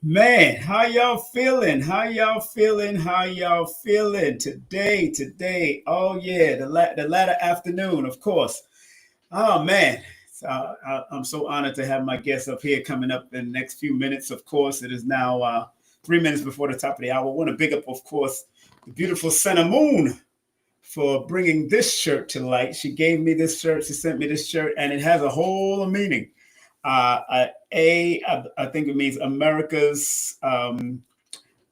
Man, how y'all feeling? How y'all feeling? How y'all feeling today? Oh yeah, the latter afternoon, of course. Oh man, I'm so honored to have my guest up here coming up in the next few minutes. Of course, it is now 3 minutes before the top of the hour. I want to big up, of course, the beautiful Moon for bringing this shirt to light. She gave me this shirt. She sent me this shirt, and it has a whole meaning. I think it means America's. Now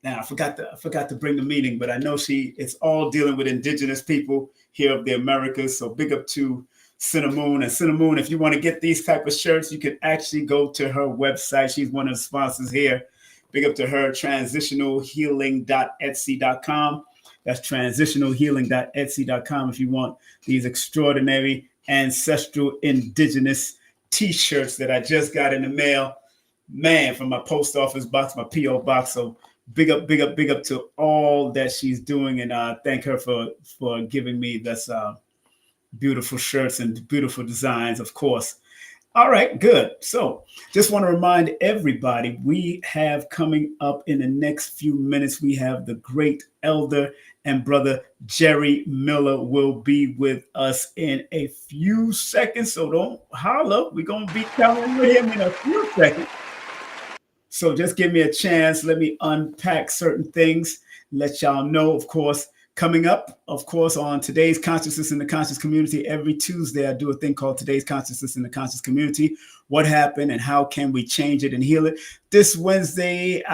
I forgot to bring the meaning, but I know it's all dealing with indigenous people here of the Americas. So big up to Cinnamon and Cinnamon. If you want to get these type of shirts, you can actually go to her website. She's one of the sponsors here. Big up to her, transitionalhealing.etsy.com. That's transitionalhealing.etsy.com if you want these extraordinary ancestral indigenous t-shirts that I just got in the mail, man, from my post office box, my PO box. So big up to all that she's doing, and thank her for giving me this beautiful shirts and beautiful designs, of course. All right, good. So just want to remind everybody, we have coming up in the next few minutes, we have the great elder and brother Jerry Miller will be with us in a few seconds. So don't holler. We're going to be telling with him in a few seconds. So just give me a chance. Let me unpack certain things, let y'all know, of course, coming up, of course, on today's Consciousness in the Conscious Community. Every Tuesday, I do a thing called Today's Consciousness in the Conscious Community. What happened and how can we change it and heal it? This Tuesday,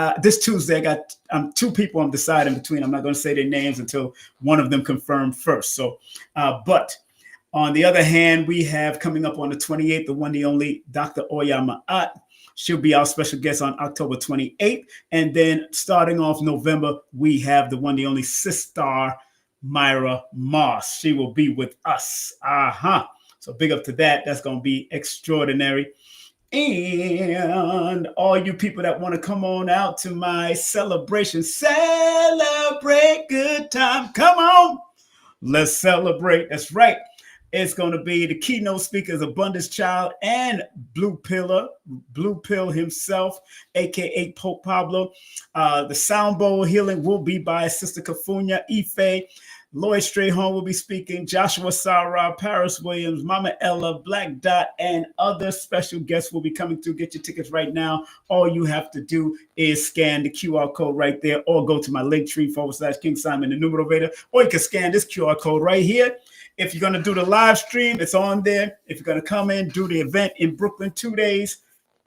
I got two people I'm deciding between. I'm not going to say their names until one of them confirmed first. So, but on the other hand, we have coming up on the 28th, the one, the only Dr. Oya Ma'at. She'll be our special guest on October 28th. And then starting off November, we have the one, the only Sister Myra Moss. She will be with us. So big up to that. That's going to be extraordinary. And all you people that want to come on out to my celebration, celebrate good time. Come on. Let's celebrate. That's right. It's going to be the keynote speakers, Abundance Child and Blue Pill himself, aka Pope Pablo. The sound bowl healing will be by Sister Kafunya Ife. Lloyd Strayhorn will be speaking. Joshua Sarah, Paris Williams, Mama Ella, Black Dot, and other special guests will be coming through. Get your tickets right now. All you have to do is scan the QR code right there, or go to my Linktree/KingSimonthenumerovator, or you can scan this QR code right here. If you're going to do the live stream, it's on there. If you're going to come in, do the event in Brooklyn 2 days,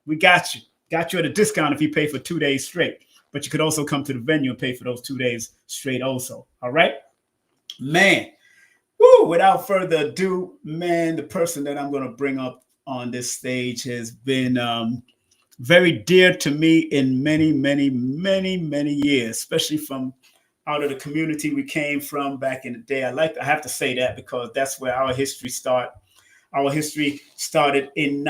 we got you. Got you at a discount if you pay for 2 days straight. But you could also come to the venue and pay for those 2 days straight also. All right? Man, without further ado, man, the person that I'm going to bring up on this stage has been very dear to me in many, many, many, many years, especially from out of the community we came from back in the day. I have to say that because that's where our history started. Our history started in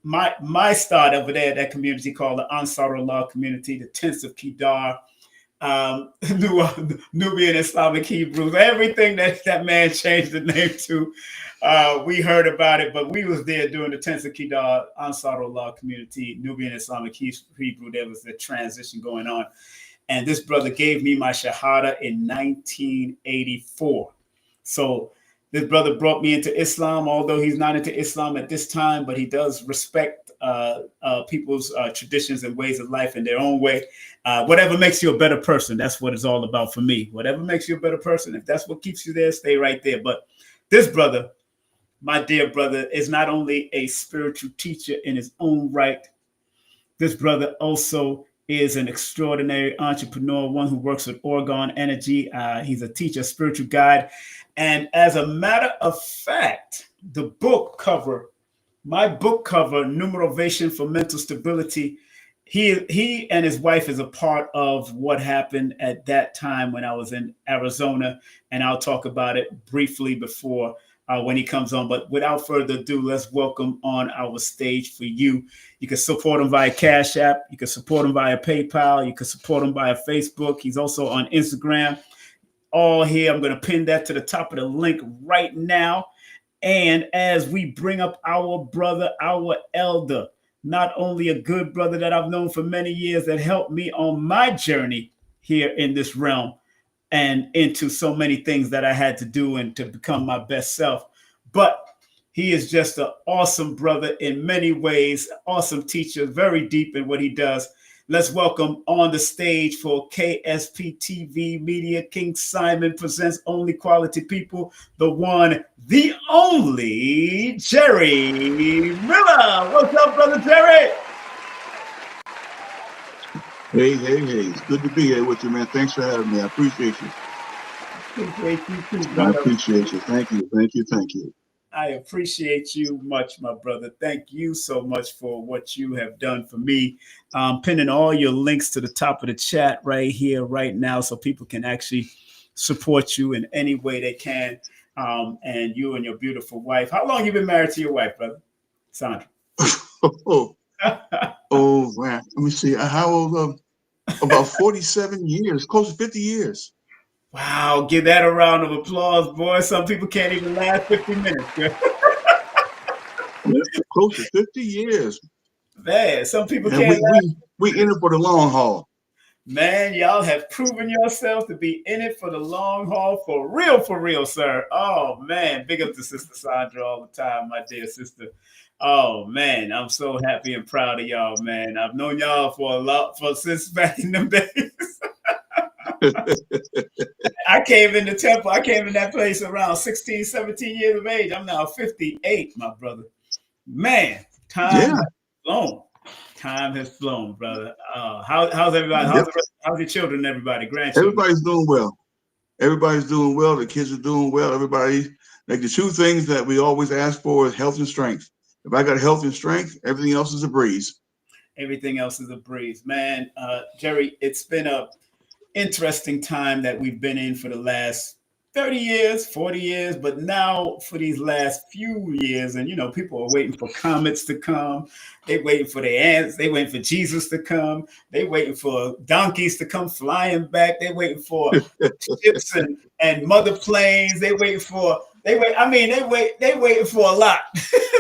my start over there, that community called the Ansarullah community, the tents of Kedar, Nubian Islamic Hebrews, everything that man changed the name to. We heard about it, but we was there during the tents of Kedar, Ansarullah community, Nubian Islamic Hebrew. There was a transition going on. And this brother gave me my Shahada in 1984. So this brother brought me into Islam, although he's not into Islam at this time, but he does respect people's traditions and ways of life in their own way. Whatever makes you a better person, that's what it's all about for me. Whatever makes you a better person, if that's what keeps you there, stay right there. But this brother, my dear brother, is not only a spiritual teacher in his own right. This brother also is an extraordinary entrepreneur, one who works with Orgone Energy. He's a teacher, spiritual guide. And as a matter of fact, the book cover, my book cover, Numerovation for Mental Stability, he and his wife is a part of what happened at that time when I was in Arizona. And I'll talk about it briefly before when he comes on. But without further ado, let's welcome on our stage for you. You can support him via Cash App. You can support him via PayPal. You can support him via Facebook. He's also on Instagram. All here. I'm going to pin that to the top of the link right now. And as we bring up our brother, our elder, not only a good brother that I've known for many years that helped me on my journey here in this realm and into so many things that I had to do and to become my best self, but he is just an awesome brother in many ways, awesome teacher, very deep in what he does. Let's welcome on the stage for KSP TV Media, King Simon presents Only Quality People, the one, the only, Jerry Miller. What's up, brother Jerry? Hey. It's good to be here with you, man. Thanks for having me. I appreciate you. Appreciate you too, I brother. appreciate you. Thank you. I appreciate you much, my brother. Thank you so much for what you have done for me. Pinning all your links to the top of the chat right here, right now, so people can actually support you in any way they can. And you and your beautiful wife. How long you been married to your wife, brother? Sandra. oh man. Let me see. How old? About 47 years, close to 50 years. Wow, give that a round of applause, boy. Some people can't even last 50 minutes. Close to 50 years. Man, some people and can't we in it for the long haul. Man, y'all have proven yourself to be in it for the long haul, for real, sir. Oh, man. Big up to Sister Sandra all the time, my dear sister. Oh, man. I'm so happy and proud of y'all, man. I've known y'all since back in them days. I came in the temple. I came in that place around 16, 17 years of age. I'm now 58, my brother. Man, time has flown. Time has flown, brother. How's everybody? How's your children and everybody? Grandchildren? Everybody's doing well. The kids are doing well. Everybody, like the two things that we always ask for is health and strength. If I got health and strength, everything else is a breeze. Everything else is a breeze, man. Jerry, it's been a interesting time that we've been in for the last 30 years, 40 years, but now for these last few years, and people are waiting for comets to come. They waiting for the ants. They waiting for Jesus to come. They waiting for donkeys to come flying back. They waiting for ships and mother planes. They waiting for a lot.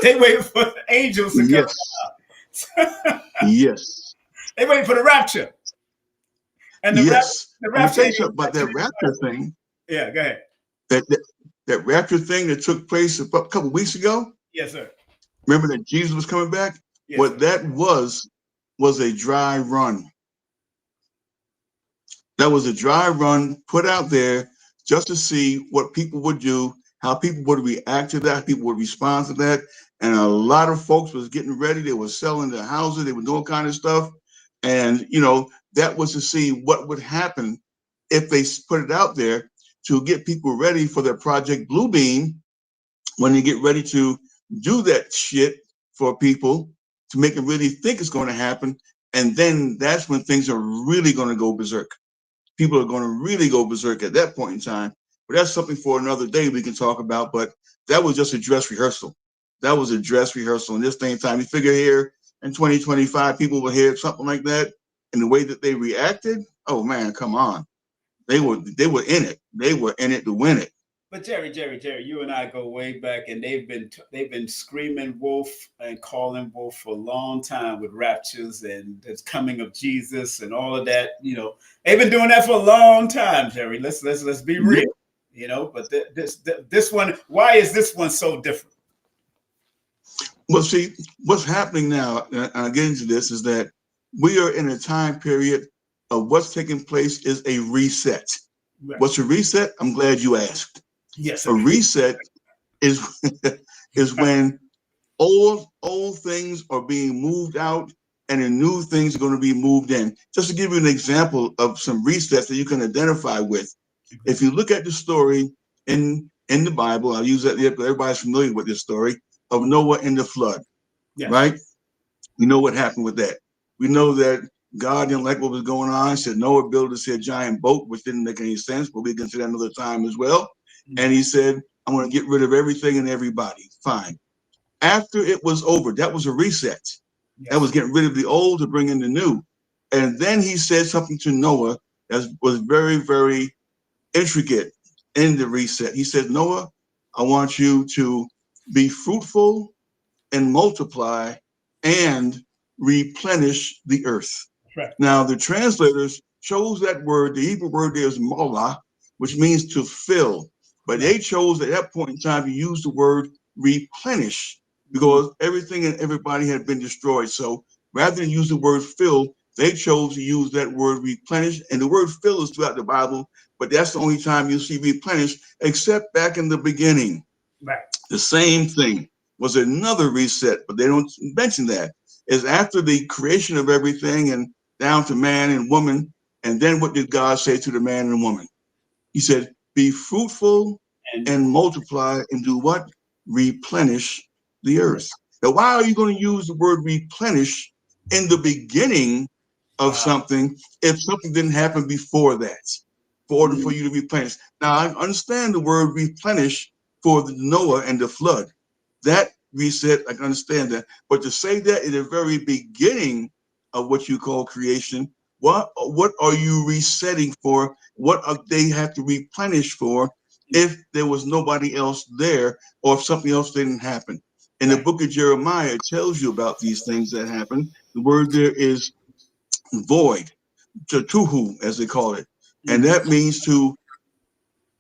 They waiting for angels to come out. Yes. They waiting for the rapture. And the rapture. Let me say about that rapture thing. Yeah, go ahead. That rapture thing that took place a couple of weeks ago. Yes, sir. Remember that Jesus was coming back? Yes, what sir. That was a dry run. That was a dry run put out there just to see what people would do, how people would react to that, people would respond to that. And a lot of folks was getting ready. They were selling their houses. They were doing kind of stuff. And, that was to see what would happen if they put it out there to get people ready for their Project Bluebeam when they get ready to do that shit for people to make them really think it's going to happen. And then that's when things are really going to go berserk. People are going to really go berserk at that point in time. But that's something for another day we can talk about. But that was just a dress rehearsal. And this same time, you figure here in 2025, people will hear something like that. And the way that they reacted, oh man, come on. They were in it. They were in it to win it. But Jerry, you and I go way back, and they've been screaming wolf and calling wolf for a long time with raptures and the coming of Jesus and all of that. They've been doing that for a long time, Jerry. Let's be real. But this one, why is this one so different? Well, see, what's happening now, and I'll get into this, is that we are in a time period of what's taking place is a reset. Right. What's a reset? I'm glad you asked. Yes. A reset is when old things are being moved out and the new things are going to be moved in. Just to give you an example of some resets that you can identify with. Mm-hmm. If you look at the story in the Bible, I'll use that because everybody's familiar with this story of Noah and the flood. Yes. Right? We know what happened with that. We know that God didn't like what was going on. Said Noah built a giant boat, which didn't make any sense, but we can see that another time as well. Mm-hmm. And he said, I'm going to get rid of everything and everybody. Fine. After it was over, that was a reset. Yes. That was getting rid of the old to bring in the new. And then he said something to Noah that was very, very intricate in the reset. He said, Noah, I want you to be fruitful and multiply and replenish the earth. Right. Now, the translators chose that word, the Hebrew word there is mala, which means to fill. But they chose at that point in time to use the word replenish because everything and everybody had been destroyed. So rather than use the word fill, they chose to use that word replenish. And the word fill is throughout the Bible, but that's the only time you'll see replenish, except back in the beginning. Right. The same thing was another reset, but they don't mention that. Is after the creation of everything and down to man and woman. And then what did God say to the man and woman? He said, be fruitful and multiply and do what? Replenish the earth. Now, why are you going to use the word replenish in the beginning of something if something didn't happen before that, for order for you to replenish? Now, I understand the word replenish for the Noah and the flood. That reset, I can understand that. But to say that in the very beginning of what you call creation, what are you resetting for? What they have to replenish for if there was nobody else there or if something else didn't happen? In the book of Jeremiah, it tells you about these things that happen. The word there is void, tuhu, as they call it. And that means to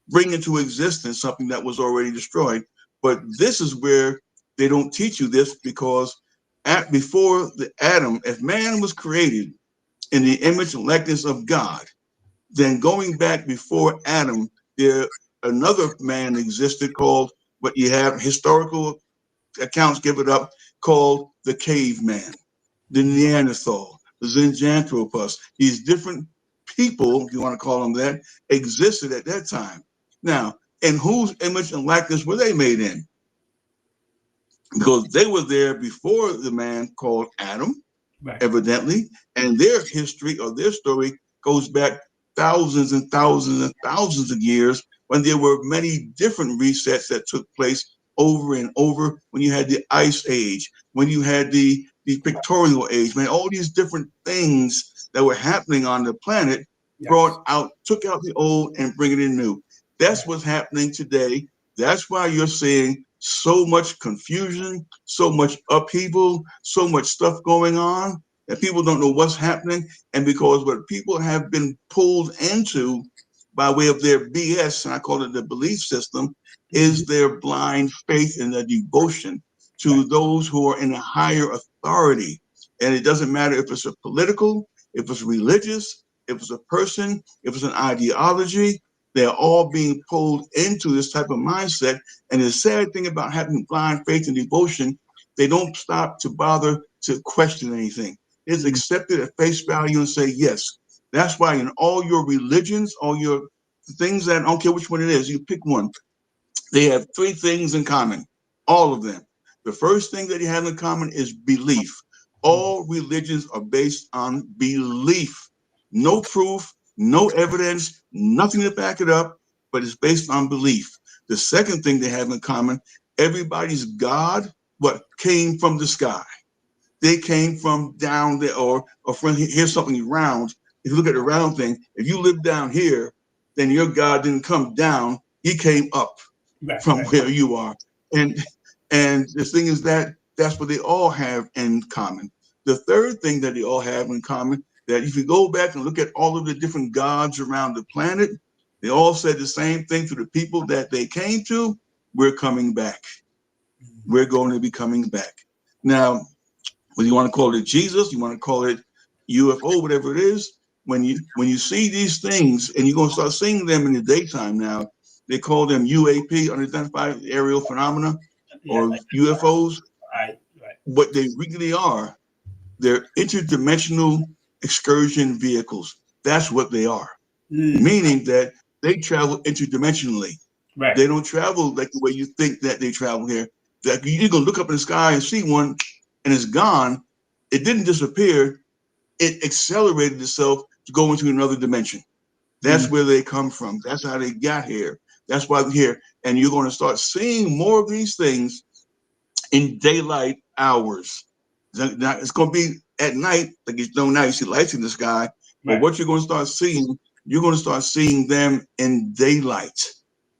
bring into existence something that was already destroyed. But this is where they don't teach you this because before the Adam, if man was created in the image and likeness of God, then going back before Adam, another man existed called what you have historical accounts give it up called the caveman, the Neanderthal, the Zinjanthropus. These different people, if you want to call them that, existed at that time. Now, in whose image and likeness were they made in? Because they were there before the man called Adam, evidently, and their history or their story goes back thousands and thousands and thousands of years when there were many different resets that took place over and over, when you had the ice age, when you had the pictorial age, man, all these different things that were happening on the planet took out the old and bring it in new. That's what's happening today. That's why you're seeing so much confusion, so much upheaval, so much stuff going on that people don't know what's happening. And because what people have been pulled into by way of their BS, and I call it the belief system, is their blind faith and their devotion to those who are in a higher authority. And it doesn't matter if it's a political, if it's religious, if it's a person, if it's an ideology, they're all being pulled into this type of mindset. And the sad thing about having blind faith and devotion, they don't stop to bother to question anything. It's accepted at face value and say, yes. That's why in all your religions, all your things that, I don't care which one it is, you pick one. They have three things in common, all of them. The first thing that they have in common is belief. All religions are based on belief. No proof, no evidence, nothing to back it up, but it's based on belief. The second thing they have in common, everybody's God, came from the sky. They came from down there, or from here's something round. If you look at the round thing, if you live down here, then your God didn't come down, he came up from where you are. And the thing is that's what they all have in common. The third thing that they all have in common, that if you go back and look at all of the different gods around the planet, they all said the same thing to the people that they came to: we're coming back. We're going to be coming back. Now, whether you want to call it Jesus, you want to call it UFO, whatever it is, when you see these things, and you're going to start seeing them in the daytime now, they call them UAP, unidentified aerial phenomena, or UFOs. What they really are, they're interdimensional excursion vehicles. That's what they are. Meaning that they travel interdimensionally. They don't travel like the way you think that they travel here. That you're going to look up in the sky and see one and it's gone. It didn't disappear. It accelerated itself to go into another dimension. That's where they come from. That's how they got here. That's why they're here. And you're going to start seeing more of these things in daylight hours. It's going to be at night, like it's no night, you see lights in the sky. But what you're going to start seeing them in daylight,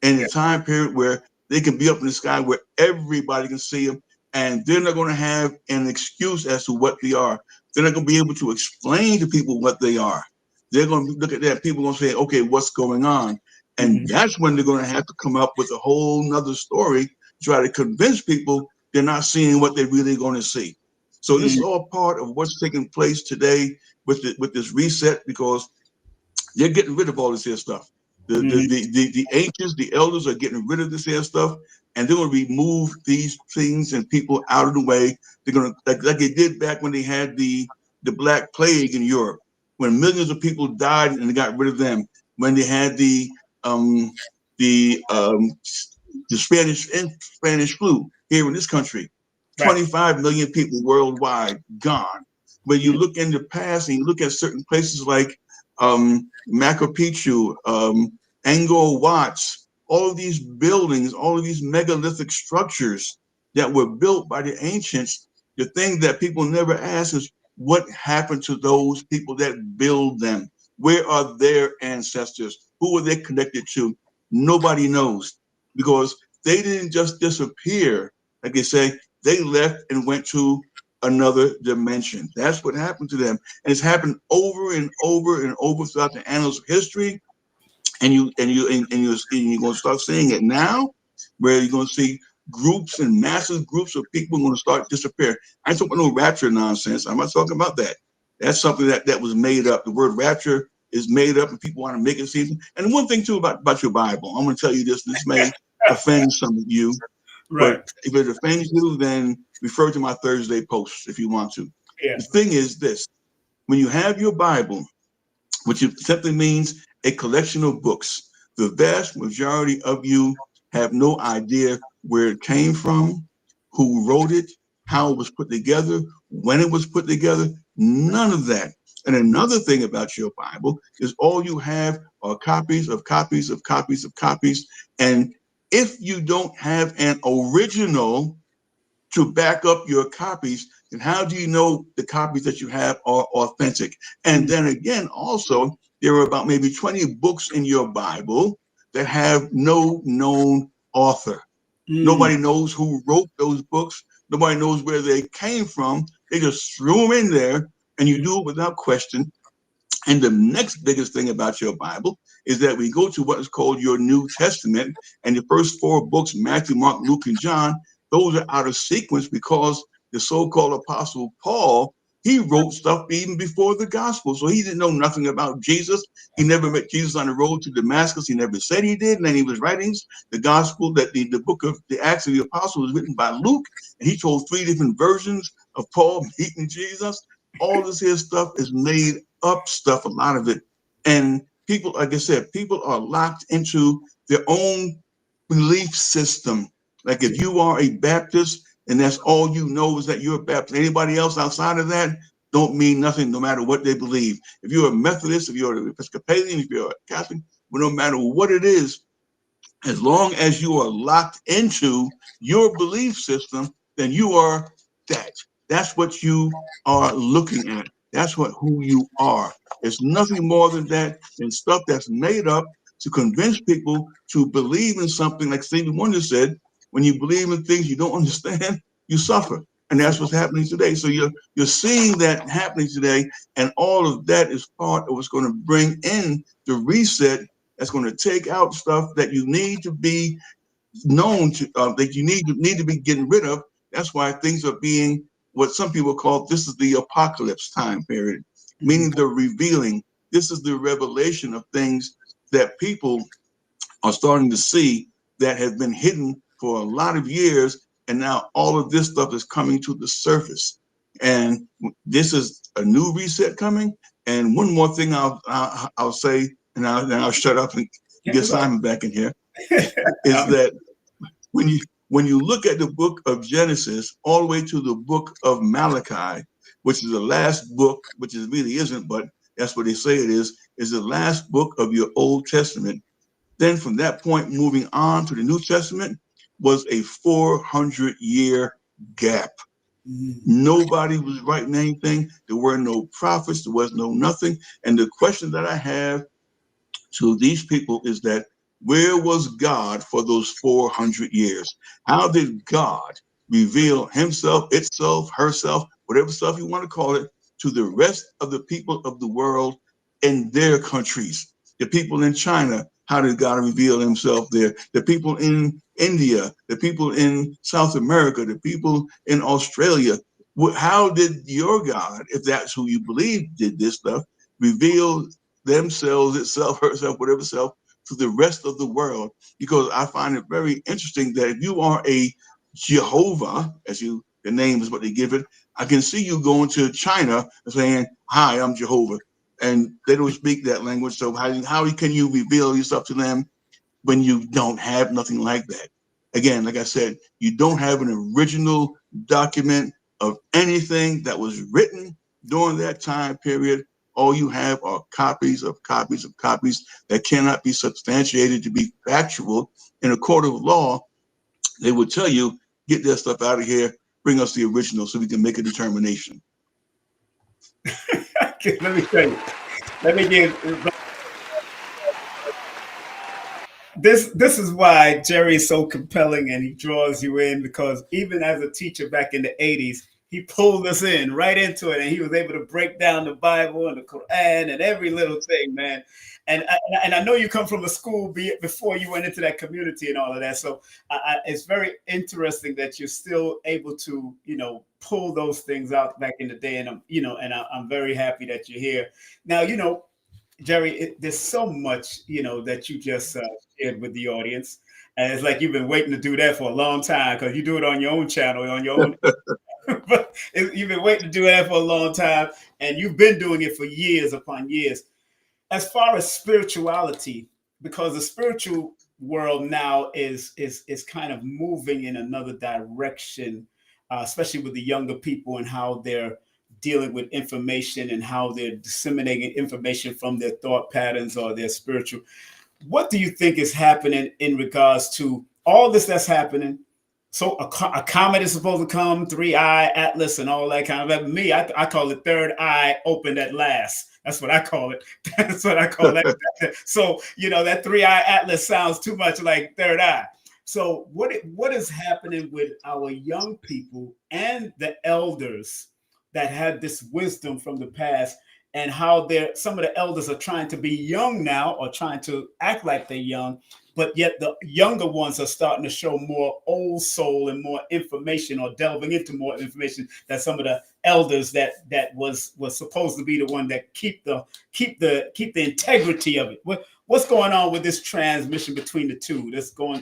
in a time period where they can be up in the sky where everybody can see them. and they're not going to have an excuse as to what they are. They're not going to be able to explain to people what they are. They're going to look at that. People are going to say, okay, what's going on? And that's when they're going to have to come up with a whole nother story to try to convince people they're not seeing what they're really going to see. So this is all part of what's taking place today with this reset, because they're getting rid of all this here stuff. The ancients, the elders are getting rid of this here stuff, and they're going to remove these things and people out of the way. They're going to, like they did back when they had the Black Plague in Europe, when millions of people died and they got rid of them. When they had the Spanish flu here in this country, 25 million people worldwide gone. When you look in the past and you look at certain places like Machu Picchu, Angkor Wat, all of these buildings, all of these megalithic structures that were built by the ancients, the thing that people never ask is, what happened to those people that build them? Where are their ancestors? Who were they connected to? Nobody knows, because they didn't just disappear. Like they say, they left and went to another dimension. That's what happened to them. And it's happened over and over and over throughout the annals of history. And you're going to start seeing it now, where you're going to see groups and massive groups of people going to start disappearing. I ain't talking about no rapture nonsense. I'm not talking about that. That's something that was made up. The word rapture is made up, and people want to make it seem. And one thing too about your Bible, I'm going to tell you this. This may offend some of you, but if it offends you, then refer to my Thursday posts if you want to. The thing is this: when you have your Bible, which simply means a collection of books, the vast majority of you have no idea where it came from, who wrote it, how it was put together, when it was put together, none of that. And another thing about your Bible is all you have are copies of copies of copies of copies. And if you don't have an original to back up your copies, then how do you know the copies that you have are authentic? And then again, also, there are about maybe 20 books in your Bible that have no known author. Nobody knows who wrote those books. Nobody knows where they came from. They just threw them in there, and you do it without question. And the next biggest thing about your Bible is that we go to what is called your New Testament, and the first 4 books, Matthew, Mark, Luke, and John, those are out of sequence because the so-called Apostle Paul, he wrote stuff even before the gospel. So he didn't know nothing about Jesus. He never met Jesus on the road to Damascus. He never said he did. And then he was writing the gospel, that the book of the Acts of the Apostles was written by Luke. And he told 3 different versions of Paul meeting Jesus. All this here stuff is made up stuff, a lot of it. And people, like I said, people are locked into their own belief system. Like if you are a Baptist and that's all you know is that you're a Baptist, anybody else outside of that don't mean nothing, no matter what they believe. If you're a Methodist, if you're an Episcopalian, if you're a Catholic, but no matter what it is, as long as you are locked into your belief system, then you are that. That's what you are looking at. That's who you are. It's nothing more than that, and stuff that's made up to convince people to believe in something. Like Stevie Wonder said, when you believe in things you don't understand, you suffer. And that's what's happening today. So you're seeing that happening today, and all of that is part of what's going to bring in the reset. That's going to take out stuff that you need to be known to, that you need to be getting rid of. That's why things are being what some people call, this is the apocalypse time period, meaning the revealing. This is the revelation of things that people are starting to see that have been hidden for a lot of years. And now all of this stuff is coming to the surface. And this is a new reset coming. And one more thing I'll say, and I'll shut up and get Simon back in here, is that when you look at the book of Genesis all the way to the book of Malachi, which is the last book, which it really isn't, but that's what they say it is the last book of your Old Testament. Then from that point, moving on to the New Testament was a 400-year gap. Nobody was writing anything. There were no prophets. There was no nothing. And the question that I have to these people is that, where was God for those 400 years? How did God reveal himself, itself, herself, whatever stuff you want to call it, to the rest of the people of the world in their countries. The people in China, how did God reveal himself there? The people in India, the people in South America, the people in Australia. How did your God, if that's who you believe did this stuff, reveal themselves, itself, herself, whatever self, to the rest of the world? Because I find it very interesting that if you are a Jehovah, the name is what they give it, I can see you going to China and saying, "Hi, I'm Jehovah," and they don't speak that language. So how can you reveal yourself to them when you don't have nothing like that? Again, like I said, you don't have an original document of anything that was written during that time period. All you have are copies of copies of copies that cannot be substantiated to be factual. In a court of law, they would tell you, get that stuff out of here, bring us the original so we can make a determination. Let me tell you. Let me give this is why Jerry is so compelling and he draws you in, because even as a teacher back in the 80s, he pulled us in right into it, and he was able to break down the Bible and the Quran and every little thing, man. And I know you come from a school before you went into that community and all of that. So it's very interesting that you're still able to, pull those things out back in the day. And I'm very happy that you're here now. Jerry, there's so much, that you just shared with the audience. And it's like you've been waiting to do that for a long time, because you do it on your own channel, on your own. But you've been waiting to do that for a long time, and you've been doing it for years upon years. As far as spirituality, because the spiritual world now is kind of moving in another direction, especially with the younger people and how they're dealing with information and how they're disseminating information from their thought patterns or their spiritual. What do you think is happening in regards to all this that's happening? So a comet is supposed to come, 3-eye atlas and all that kind of. Me, I call it third eye opened at last. That's what I call it. That's what I call that. So that 3-eye atlas sounds too much like third eye. So what is happening with our young people and the elders that had this wisdom from the past, and how some of the elders are trying to be young now, or trying to act like they're young, but yet the younger ones are starting to show more old soul and more information, or delving into more information that some of the elders that was supposed to be the one that keep the integrity of it. What's going on with this transmission between the two?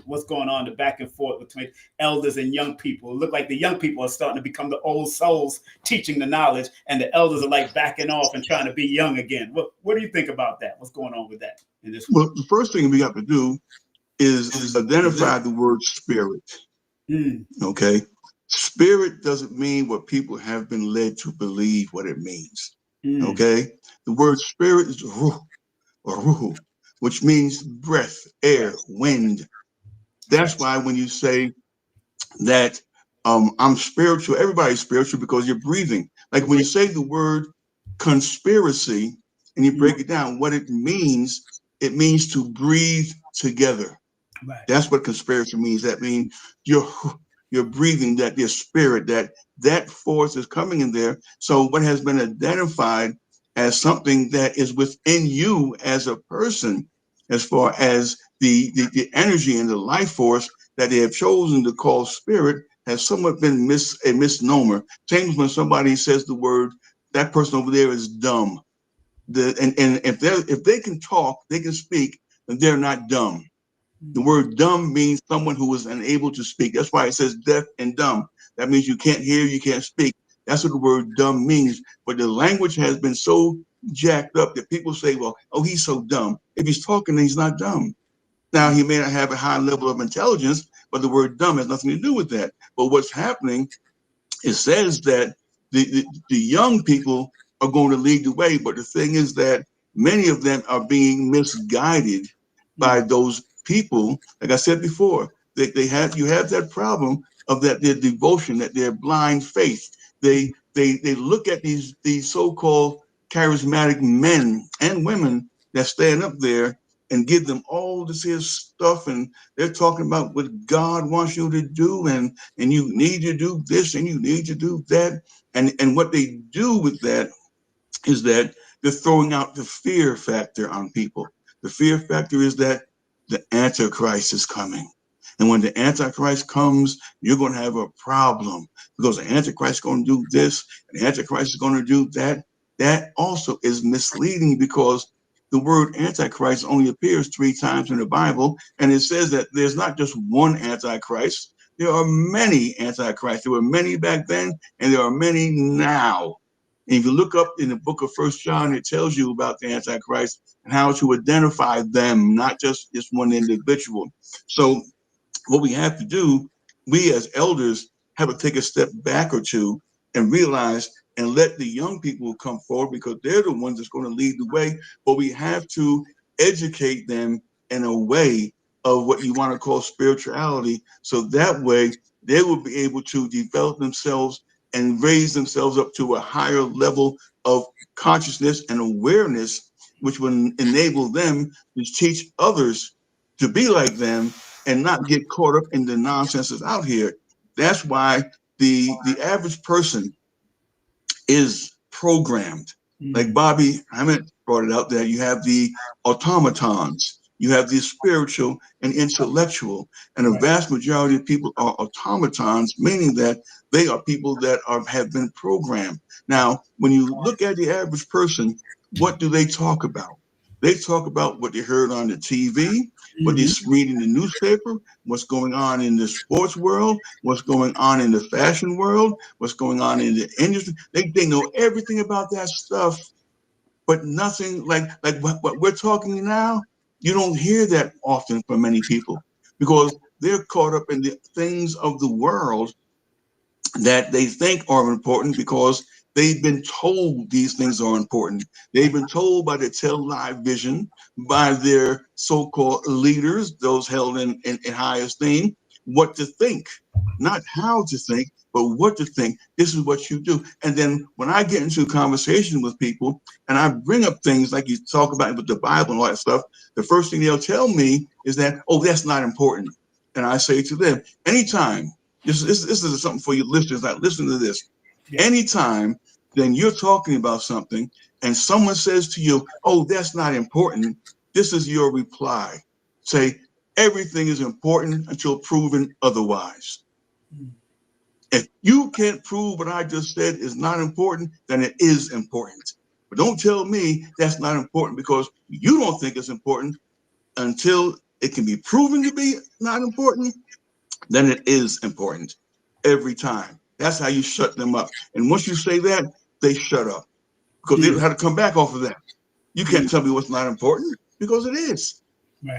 What's going on, the back and forth between elders and young people? It look like the young people are starting to become the old souls teaching the knowledge, and the elders are like backing off and trying to be young again. What do you think about that? What's going on with that in this? Well, the first thing we have to do is identify the word spirit. Okay. Spirit doesn't mean what people have been led to believe what it means. Okay. The word spirit is ruh, or ruhu, which means breath, air, wind. That's why when you say that I'm spiritual, everybody's spiritual because you're breathing. Like when you say the word conspiracy and you break it down, what it means to breathe together. Right. That's what conspiracy means. That means you're breathing, that your spirit, that force is coming in there. So what has been identified as something that is within you as a person, as far as the energy and the life force that they have chosen to call spirit, has somewhat been a misnomer. Same as when somebody says the word, that person over there is dumb. And if they can talk, they can speak, then they're not dumb. The word dumb means someone who is unable to speak. That's why it says deaf and dumb. That means you can't hear, you can't speak. That's what the word dumb means. But the language has been so jacked up that people say, well, oh, he's so dumb. If he's talking, he's not dumb. Now, he may not have a high level of intelligence, but the word dumb has nothing to do with that. But what's happening, it says that the young people are going to lead the way. But the thing is that many of them are being misguided by those people. Like I said before, you have that problem of that their devotion, that their blind faith. They look at these so-called charismatic men and women that stand up there, and give them all this here stuff, and they're talking about what God wants you to do, and you need to do this and you need to do that. And what they do with that is that they're throwing out the fear factor on people. The fear factor is that the Antichrist is coming. And when the Antichrist comes, you're going to have a problem because the Antichrist is going to do this and the Antichrist is going to do that. That also is misleading because the word Antichrist only appears 3 times in the Bible. And it says that there's not just one Antichrist. There are many Antichrists. There were many back then and there are many now. And if you look up in the book of 1 John, it tells you about the Antichrist and how to identify them, not just this one individual. So what we have to do, we as elders have to take a step back or two and realize and let the young people come forward because they're the ones that's going to lead the way. But we have to educate them in a way of what you want to call spirituality. So that way they will be able to develop themselves and raise themselves up to a higher level of consciousness and awareness, which will enable them to teach others to be like them and not get caught up in the nonsense that's out here. That's why the average person is programmed. Like Bobby Hammett brought it out there. You have the automatons, you have the spiritual and intellectual, and a vast majority of people are automatons, meaning that they are people that have been programmed. Now, when you look at the average person, what do they talk about? They talk about what they heard on the TV, what they read in the newspaper, what's going on in the sports world, what's going on in the fashion world, what's going on in the industry. They know everything about that stuff, but nothing like what we're talking now. You don't hear that often from many people because they're caught up in the things of the world that they think are important because they've been told these things are important. They've been told by the television, by their so-called leaders, those held in high esteem, what to think, not how to think, but what to think. This is what you do. And then when I get into a conversation with people and I bring up things like you talk about with the Bible and all that stuff, the first thing they'll tell me is that, oh, that's not important. And I say to them, anytime, this is something for your listeners. Like, listen to this. Anytime then you're talking about something and someone says to you, oh, that's not important, this is your reply. Say, everything is important until proven otherwise. If you can't prove what I just said is not important, then it is important. But don't tell me that's not important because you don't think it's important until it can be proven to be not important. Then it is important every time. That's how you shut them up. And once you say that, they shut up because they don't have to come back off of that. You can't tell me what's not important because it is.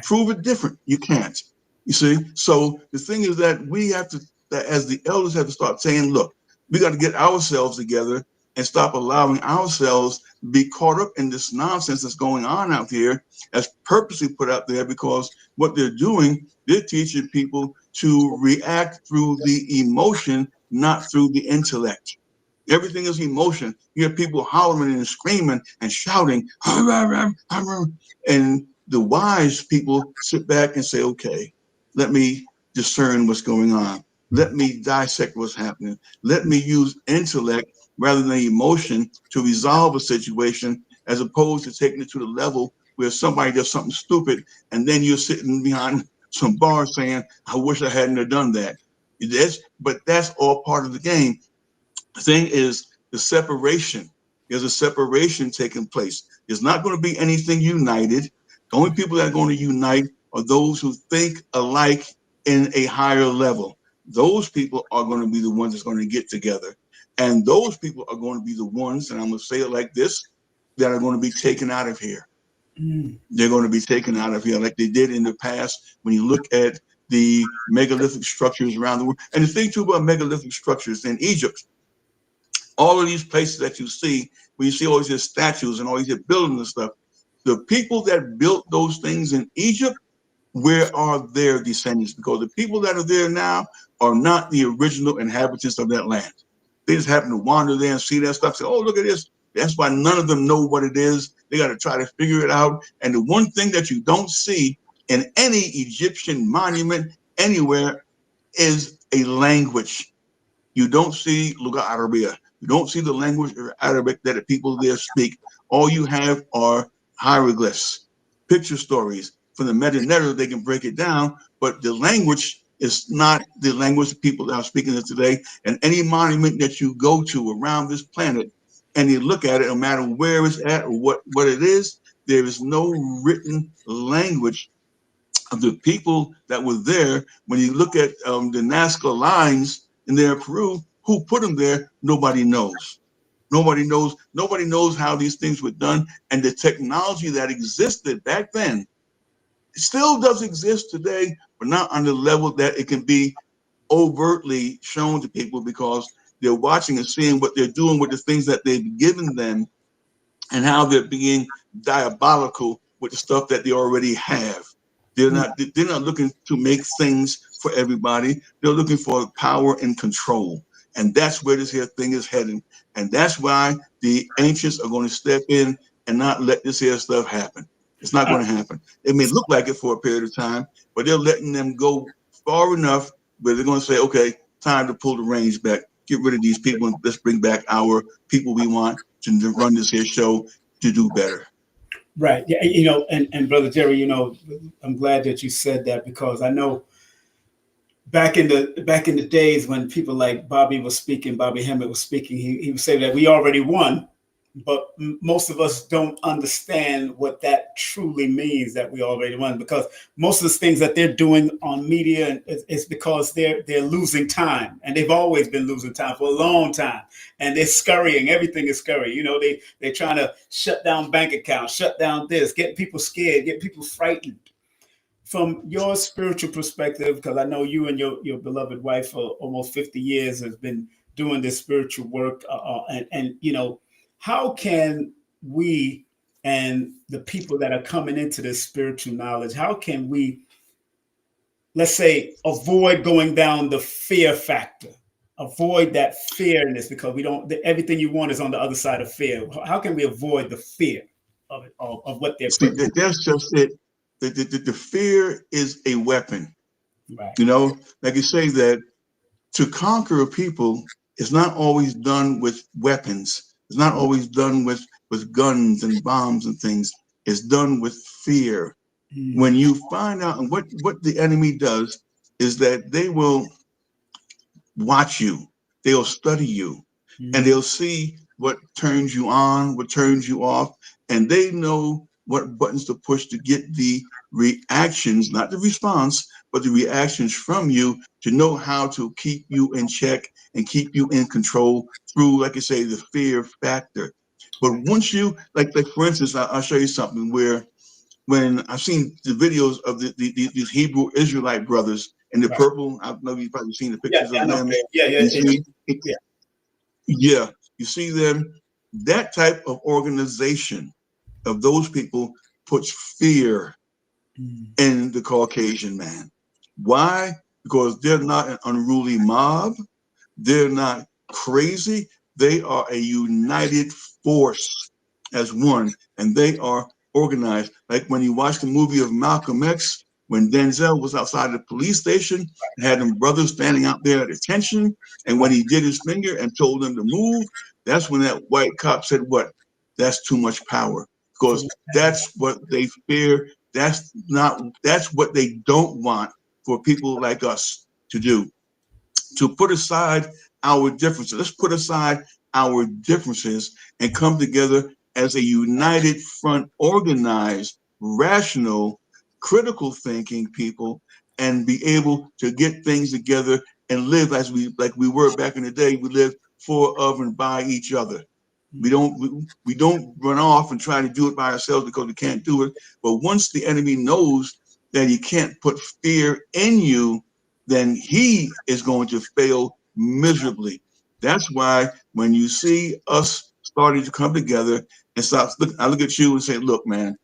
Prove it different. You can't. You see? So the thing is that we have to, that as the elders have to start saying, look, we got to get ourselves together and stop allowing ourselves to be caught up in this nonsense that's going on out here, as purposely put out there, because what they're doing, they're teaching people to react through the emotion, not through the intellect. Everything is emotion. You hear people hollering and screaming and shouting, and the wise people sit back and say, okay, let me discern what's going on. Let me dissect what's happening. Let me use intellect rather than emotion to resolve a situation, as opposed to taking it to the level where somebody does something stupid and then you're sitting behind some bars saying, I wish I hadn't have done that. But that's all part of the game. The thing is the separation. There's a separation taking place. There's not going to be anything united. The only people that are going to unite are those who think alike in a higher level. Those people are going to be the ones that's going to get together. And those people are going to be the ones, and I'm going to say it like this, that are going to be taken out of here. They're going to be taken out of here like they did in the past. When you look at the megalithic structures around the world, and the thing too about megalithic structures in Egypt, all of these places that you see, where you see all these statues and all these buildings and stuff, the people that built those things in Egypt, where are their descendants? Because the people that are there now are not the original inhabitants of that land. They just happen to wander there and see that stuff, say, oh, look at this. That's why none of them know what it is. They got to try to figure it out. And the one thing that you don't see in any Egyptian monument anywhere is a language. You don't see Luga Arabia. You don't see the language of Arabic that the people there speak. All you have are hieroglyphs, picture stories. From the meta they can break it down, but the language is not the language of people that are speaking it today. And any monument that you go to around this planet and you look at it, no matter where it's at or what it is, there is no written language of the people that were there. When you look at the Nazca lines in there in Peru, who put them there, nobody knows. Nobody knows. Nobody knows how these things were done. And the technology that existed back then still does exist today, but not on the level that it can be overtly shown to people, because they're watching and seeing what they're doing with the things that they've given them and how they're being diabolical with the stuff that they already have. They're not looking to make things for everybody. They're looking for power and control. And that's where this here thing is heading. And that's why the ancients are going to step in and not let this here stuff happen. It's not going to happen. It may look like it for a period of time, but they're letting them go far enough where they're going to say, okay, time to pull the reins back, get rid of these people, and let's bring back our people we want to run this here show to do better. Right. Yeah. You know, and Brother Jerry, you know, I'm glad that you said that, because I know back in the days when people like Bobby Hemmett was speaking, he would say that we already won, but most of us don't understand what that truly means, that we already won, because most of the things that they're doing on media is because they're losing time, and they've always been losing time for a long time, and they're scurrying. Everything is scurrying. You know, they're trying to shut down bank accounts, shut down this, get people scared, get people frightened. From your spiritual perspective, because I know you and your beloved wife for almost 50 years has been doing this spiritual work, and you know, how can we and the people that are coming into this spiritual knowledge, how can we, let's say, avoid going down the fear factor, avoid that fearness, because we don't, everything you want is on the other side of fear. How can we avoid the fear of it, of what they're See, putting? that's just it. The fear is a weapon. Right. You know, like you say, that to conquer a people is not always done with weapons. It's not always done with guns and bombs and things. It's done with fear. When you find out, and what the enemy does is that they will watch you, they'll study you, and they'll see what turns you on, what turns you off, and they know what buttons to push to get the reactions, not the response, but the reactions from you, to know how to keep you in check and keep you in control through, like I say, the fear factor. But once you, like for instance, I'll show you something where, when I've seen the videos of these Hebrew Israelite brothers in the Right. purple. I know you've probably seen the Yeah, pictures I of know. them. Yeah, You see, yeah. yeah, you see them. That type of organization of those people puts fear in the Caucasian man. Why? Because they're not an unruly mob. They're not crazy. They are a united force as one, and they are organized. Like when you watch the movie of Malcolm X, when Denzel was outside the police station and had them brothers standing out there at attention, and when he did his finger and told them to move, that's when that white cop said, "What? That's too much power." Because that's what they fear. That's what they don't want for people like us to do. To put aside our differences. Let's put aside our differences and come together as a united front, organized, rational, critical thinking people, and be able to get things together and live as like we were back in the day. We lived for, of, and by each other. We don't run off and try to do it by ourselves because we can't do it. But once the enemy knows that he can't put fear in you, then he is going to fail miserably. That's why when you see us starting to come together and start, I look at you and say, "Look, man,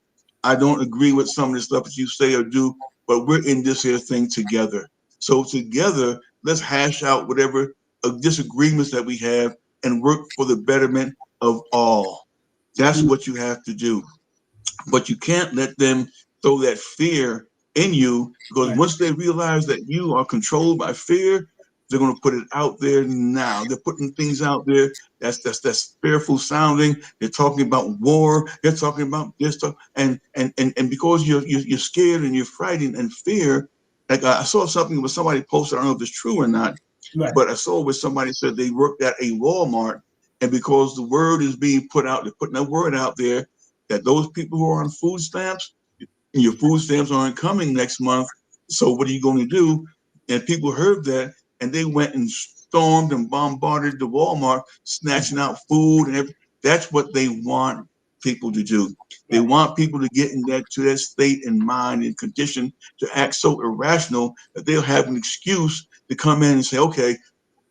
I don't agree with some of the stuff that you say or do, but we're in this here thing together. So together, let's hash out whatever disagreements that we have and work for the betterment of all." That's what you have to do. But you can't let them throw that fear in you, because once they realize that you are controlled by fear, they're going to put it out there now. They're putting things out there that's fearful sounding. They're talking about war. They're talking about this stuff, and because you're scared and you're frightened and fear. Like I saw something with somebody posted. I don't know if it's true or not, but I saw where somebody said they worked at a Walmart, and because the word is being put out, they're putting that word out there that those people who are on food stamps, and your food stamps aren't coming next month. So what are you going to do? And people heard that, and they went and stormed and bombarded the Walmart, snatching out food and everything. That's what they want people to do. They want people to get in that state in mind and condition to act so irrational that they'll have an excuse to come in and say, okay,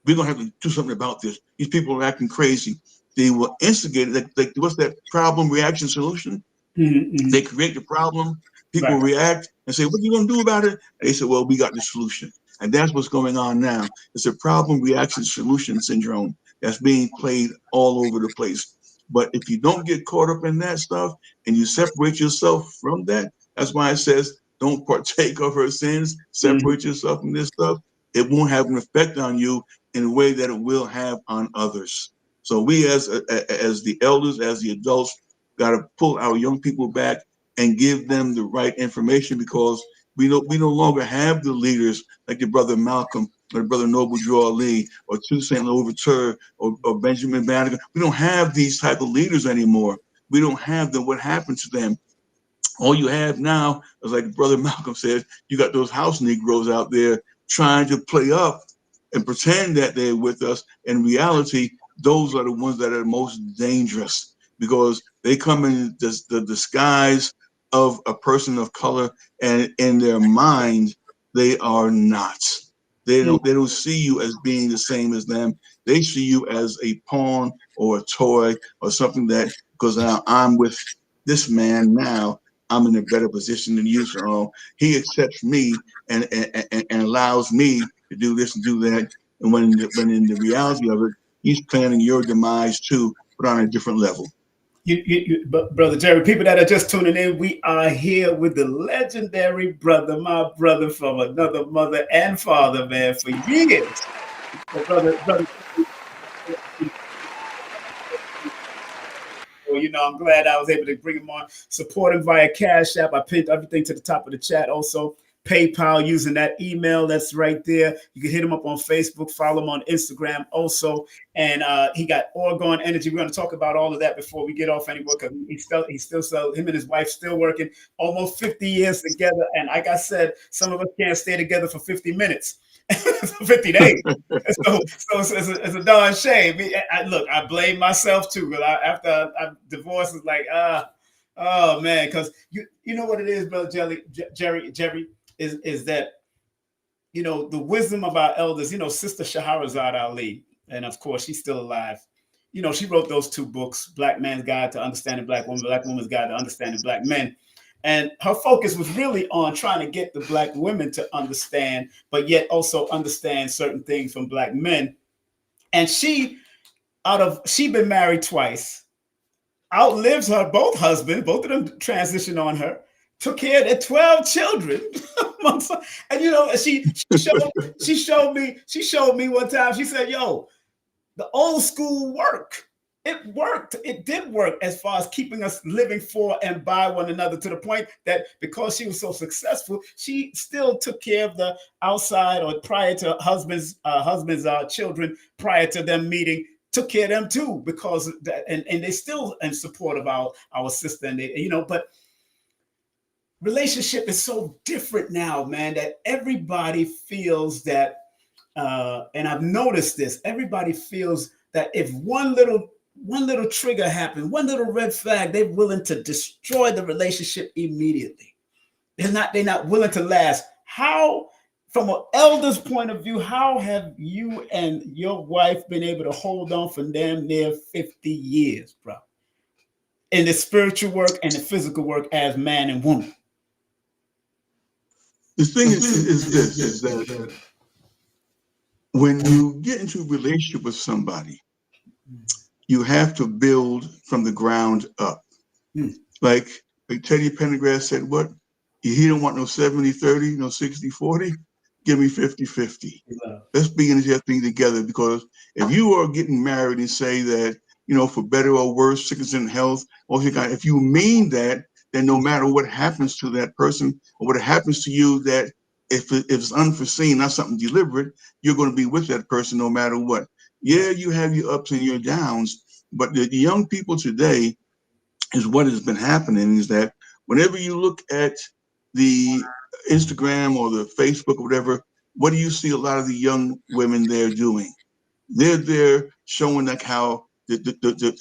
we're going to have to do something about this. These people are acting crazy. They will instigate it. Like what's that problem, reaction, solution? They create the problem. People react and say, what are you going to do about it? And they say, well, we got the solution. And that's what's going on now. It's a problem, reaction, solution syndrome that's being played all over the place. But if you don't get caught up in that stuff and you separate yourself from that, that's why it says, don't partake of her sins, separate yourself from this stuff. It won't have an effect on you in a way that it will have on others. So we as the elders, as the adults, got to pull our young people back and give them the right information, because we no longer have the leaders like your brother Malcolm or brother Noble Drew Ali or Toussaint Louverture or Benjamin Banneker. We don't have these type of leaders anymore. We don't have them. What happened to them? All you have now is, like brother Malcolm said, you got those house Negroes out there trying to play up and pretend that they're with us. In reality, those are the ones that are most dangerous, because they come in the disguise of a person of color, and in their mind, they are not. They don't see you as being the same as them. They see you as a pawn or a toy or something that, because now I'm with this man now, I'm in a better position than you. So he accepts me and allows me to do this and do that. And when in the reality of it, he's planning your demise too, but on a different level. Brother Jerry, people that are just tuning in, we are here with the legendary brother, my brother from another mother and father, man, for years. Brother, well, I'm glad I was able to bring him on. Support him via Cash App. I pinned everything to the top of the chat. Also, PayPal using that email that's right there. You can hit him up on Facebook, follow him on Instagram also. And he got Oregon Energy. We're going to talk about all of that before we get off anymore, because he's still him and his wife still working almost 50 years together. And like I said, some of us can't stay together for 50 minutes. 50 days. So it's a darn shame. I blame myself too. After I divorced, it's like, oh man, because you know what it is, brother Jerry, is that the wisdom of our elders. Sister Shahrazad Ali, and of course she's still alive. She wrote those two books, Black Man's Guide to Understanding Black Women, Black Woman's Guide to Understanding Black Men. And her focus was really on trying to get the Black women to understand, but yet also understand certain things from Black men. And she been married twice, outlives her both husbands, both of them transitioned on her, took care of their 12 children. And she showed me one time, she said, yo, the old school work. It worked. It did work as far as keeping us living for and by one another, to the point that because she was so successful, she still took care of the outside, or prior to husband's children, prior to them meeting, took care of them too, because that, and they still in support of our sister. And but relationship is so different now, man, that everybody feels that, and I've noticed this, everybody feels that if one little trigger happens, one little red flag, they're willing to destroy the relationship immediately. They're not willing to last. How, from an elder's point of view, how have you and your wife been able to hold on for damn near 50 years, bro? In the spiritual work and the physical work as man and woman. The thing is that when you get into a relationship with somebody, you have to build from the ground up. Mm. Like Teddy Pendergrass said, what? He don't want no 70-30, no 60-40. Give me 50-50. Let's begin this thing together, because if you are getting married and say that, for better or worse, sickness and health, if you mean that, then no matter what happens to that person or what happens to you, that if it's unforeseen, not something deliberate, you're going to be with that person no matter what. Yeah, you have your ups and your downs, but the young people today, is what has been happening is that whenever you look at the Instagram or the Facebook or whatever, what do you see a lot of the young women there doing? They're there showing like how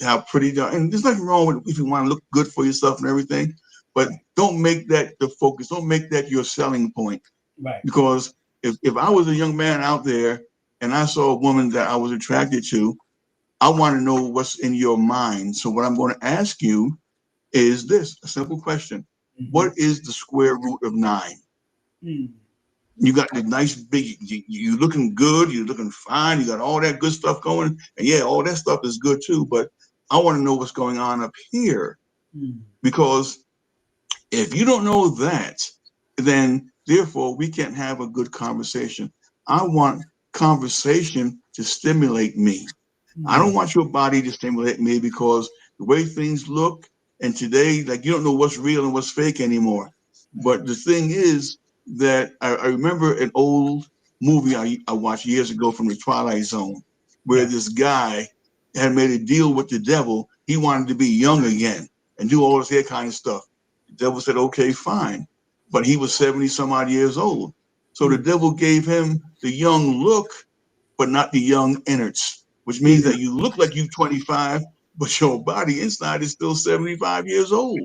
how pretty they are. And there's nothing wrong with if you want to look good for yourself and everything, but don't make that the focus. Don't make that your selling point. Right. Because if I was a young man out there and I saw a woman that I was attracted to, I want to know what's in your mind. So what I'm going to ask you is this, a simple question. Mm-hmm. What is the square root of 9? Mm. You got the nice big, you looking good, you're looking fine, you got all that good stuff going. And yeah, all that stuff is good too, but I want to know what's going on up here. Mm. Because if you don't know that, then therefore we can't have a good conversation. I want conversation to stimulate me. I don't want your body to stimulate me, because the way things look, and today, like, you don't know what's real and what's fake anymore. But the thing is that I remember an old movie I watched years ago from the Twilight Zone, where this guy had made a deal with the devil. He wanted to be young again and do all this kind of stuff. The devil said, okay, fine. But he was 70 some odd years old. So the devil gave him the young look, but not the young innards, which means that you look like you're 25, but your body inside is still 75 years old.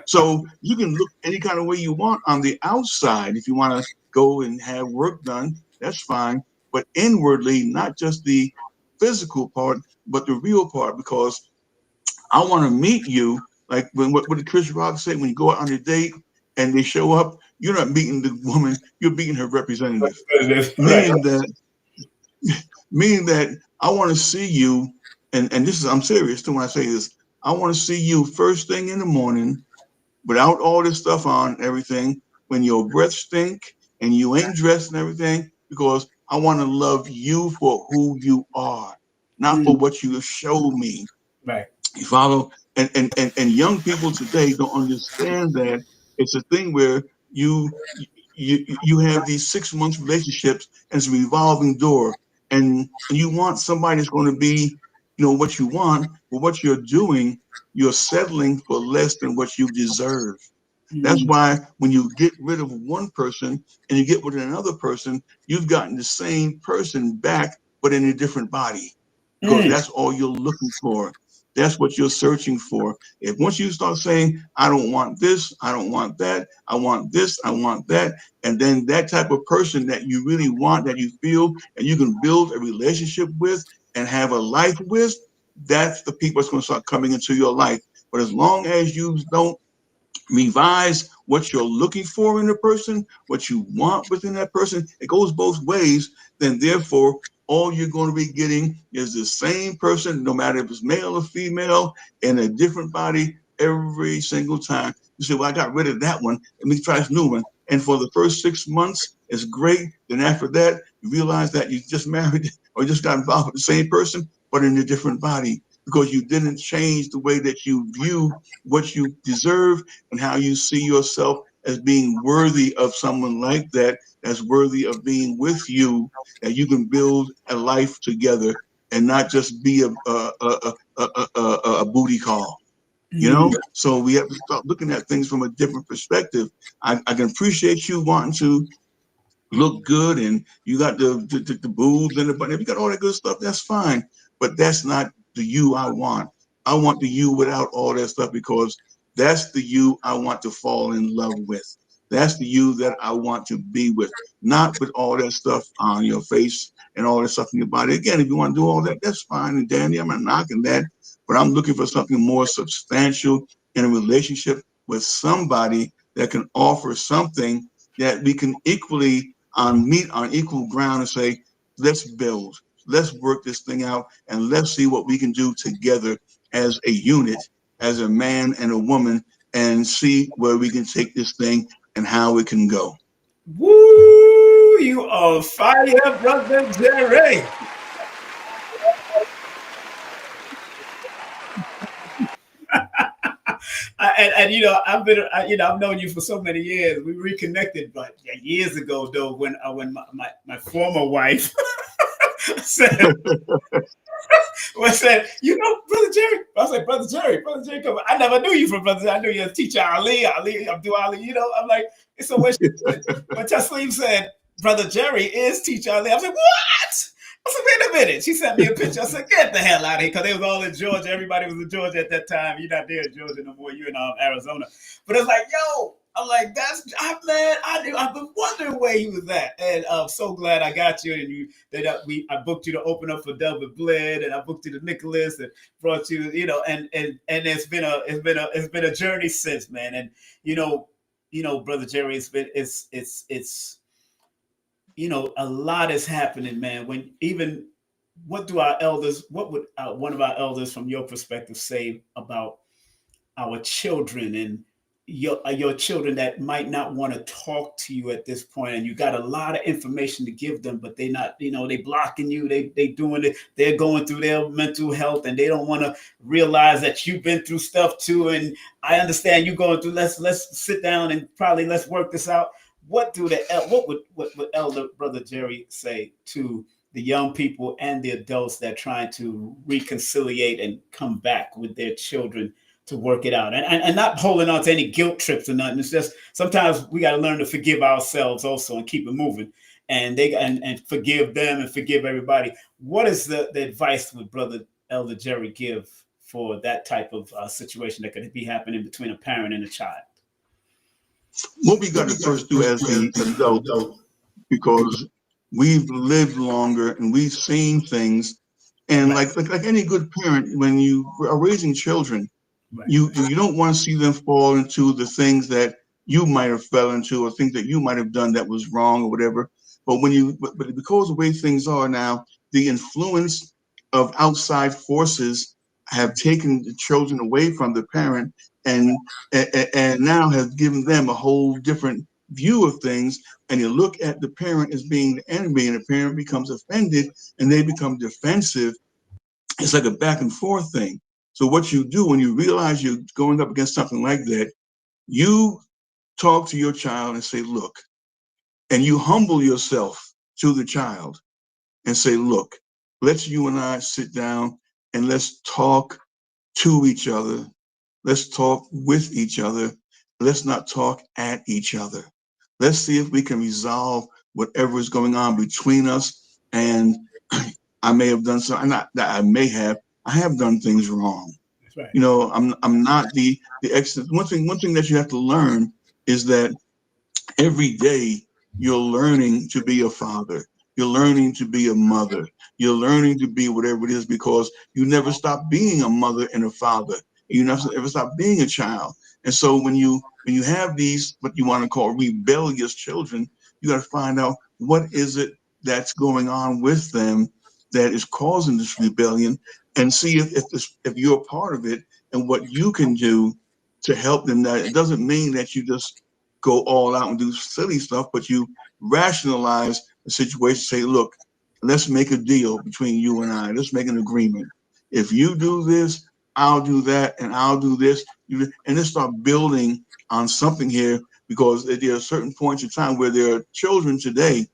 So you can look any kind of way you want on the outside. If you want to go and have work done, that's fine. But inwardly, not just the physical part, but the real part, because I want to meet you. Like what did Chris Rock say, when you go out on a date and they show up, you're not meeting the woman, you're meeting her representative. Right. Meaning that I want to see you, and this is, I'm serious too when I say this. I want to see you first thing in the morning, without all this stuff on, everything, when your breath stink and you ain't dressed and everything, because I want to love you for who you are, not for what you show me. Right. You follow? And young people today don't understand that it's a thing where you have these 6 month relationships, and it's a revolving door, and you want somebody that's going to be, what you want, but what you're doing, you're settling for less than what you deserve. That's why when you get rid of one person and you get with another person, you've gotten the same person back, but in a different body, because that's all you're looking for. That's what you're searching for. If once you start saying, I don't want this, I don't want that, I want this, I want that, and then that type of person that you really want, that you feel and you can build a relationship with and have a life with, that's the people that's going to start coming into your life. But as long as you don't revise what you're looking for in a person, what you want within that person, it goes both ways, then therefore all you're going to be getting is the same person, no matter if it's male or female, in a different body every single time. You say, well, I got rid of that one, let me try this new one. And for the first 6 months, it's great. Then after that, you realize that you just married or just got involved with the same person, but in a different body, because you didn't change the way that you view what you deserve and how you see yourself as being worthy of someone like that, as worthy of being with you, that you can build a life together and not just be a booty call. So we have to start looking at things from a different perspective. I can appreciate you wanting to look good, and you got the boobs and the butt. If you got all that good stuff, that's fine. But that's not the you I want. I want the you without all that stuff, because that's the you I want to fall in love with. That's the you that I want to be with, not with all that stuff on your face and all that stuff in your body. Again, if you want to do all that, that's fine and dandy. I'm not knocking that, but I'm looking for something more substantial in a relationship with somebody that can offer something that we can equally meet on equal ground and say, let's build. Let's work this thing out and let's see what we can do together as a unit, as a man and a woman, and see where we can take this thing and how it can go. Woo! You on fire, brother Jerry. And I've known you for so many years. We reconnected, but years ago, though, when my former wife said, well, said, Brother Jerry. I said, Brother Jerry, come on. I never knew you from Brother Jerry. I knew you as Teacher Ali, Abdul Ali. I'm like, so when Taslim said, Brother Jerry is Teacher Ali, I was like, what? I said, wait a minute. She sent me a picture. I said, get the hell out of here, because they was all in Georgia. Everybody was in Georgia at that time. You're not there in Georgia no more. You're in Arizona. But it's like, yo, I'm like, I've been wondering where he was at, and I'm so glad I got you. And I booked you to open up for Delbert Bled, and I booked you to Nicholas, and brought you, and it's been a journey since, man. And Brother Jerry, it's a lot is happening, man. What would one of our elders, from your perspective, say about our children and your children that might not want to talk to you at this point, and you got a lot of information to give them, but they not, they blocking you, they doing it, they're going through their mental health, and they don't want to realize that you've been through stuff too, and I understand you going through. Let's sit down and probably let's work this out. What would Elder Brother Jerry say to the young people and the adults that are trying to reconciliate and come back with their children to work it out, and not holding on to any guilt trips or nothing? It's just sometimes we got to learn to forgive ourselves also and keep it moving, and forgive them and forgive everybody. What is the advice would Brother Elder Jerry give for that type of situation that could be happening between a parent and a child? What we got to first do as the adult, because we've lived longer and we've seen things, and Right. like any good parent, when you are raising children, Right. you don't want to see them fall into the things that you might have fell into, or things that you might have done that was wrong or whatever. But because of the way things are now, the influence of outside forces have taken the children away from the parent, and now has given them a whole different view of things. And you look at the parent as being the enemy, and the parent becomes offended and they become defensive. It's like a back and forth thing. So what you do when you realize you're going up against something like that, you talk to your child and say, look, and you humble yourself to the child and say, look, let's you and I sit down and let's talk to each other. Let's talk with each other. Let's not talk at each other. Let's see if we can resolve whatever is going on between us. And I may have done something, not that I have done things wrong. That's right. I'm not the excellent. One thing that you have to learn is that every day you're learning to be a father. You're learning to be a mother. You're learning to be whatever it is, because you never stop being a mother and a father. You never ever stop being a child. And so when you have these, what you want to call rebellious children, you got to find out what is it that's going on with them that is causing this rebellion, and see if you're a part of it and what you can do to help them. That it doesn't mean that you just go all out and do silly stuff, but you rationalize the situation. Say, look, let's make a deal between you and I. Let's make an agreement. If you do this, I'll do that, and I'll do this. And let's start building on something here, because there are certain points in time where there are children today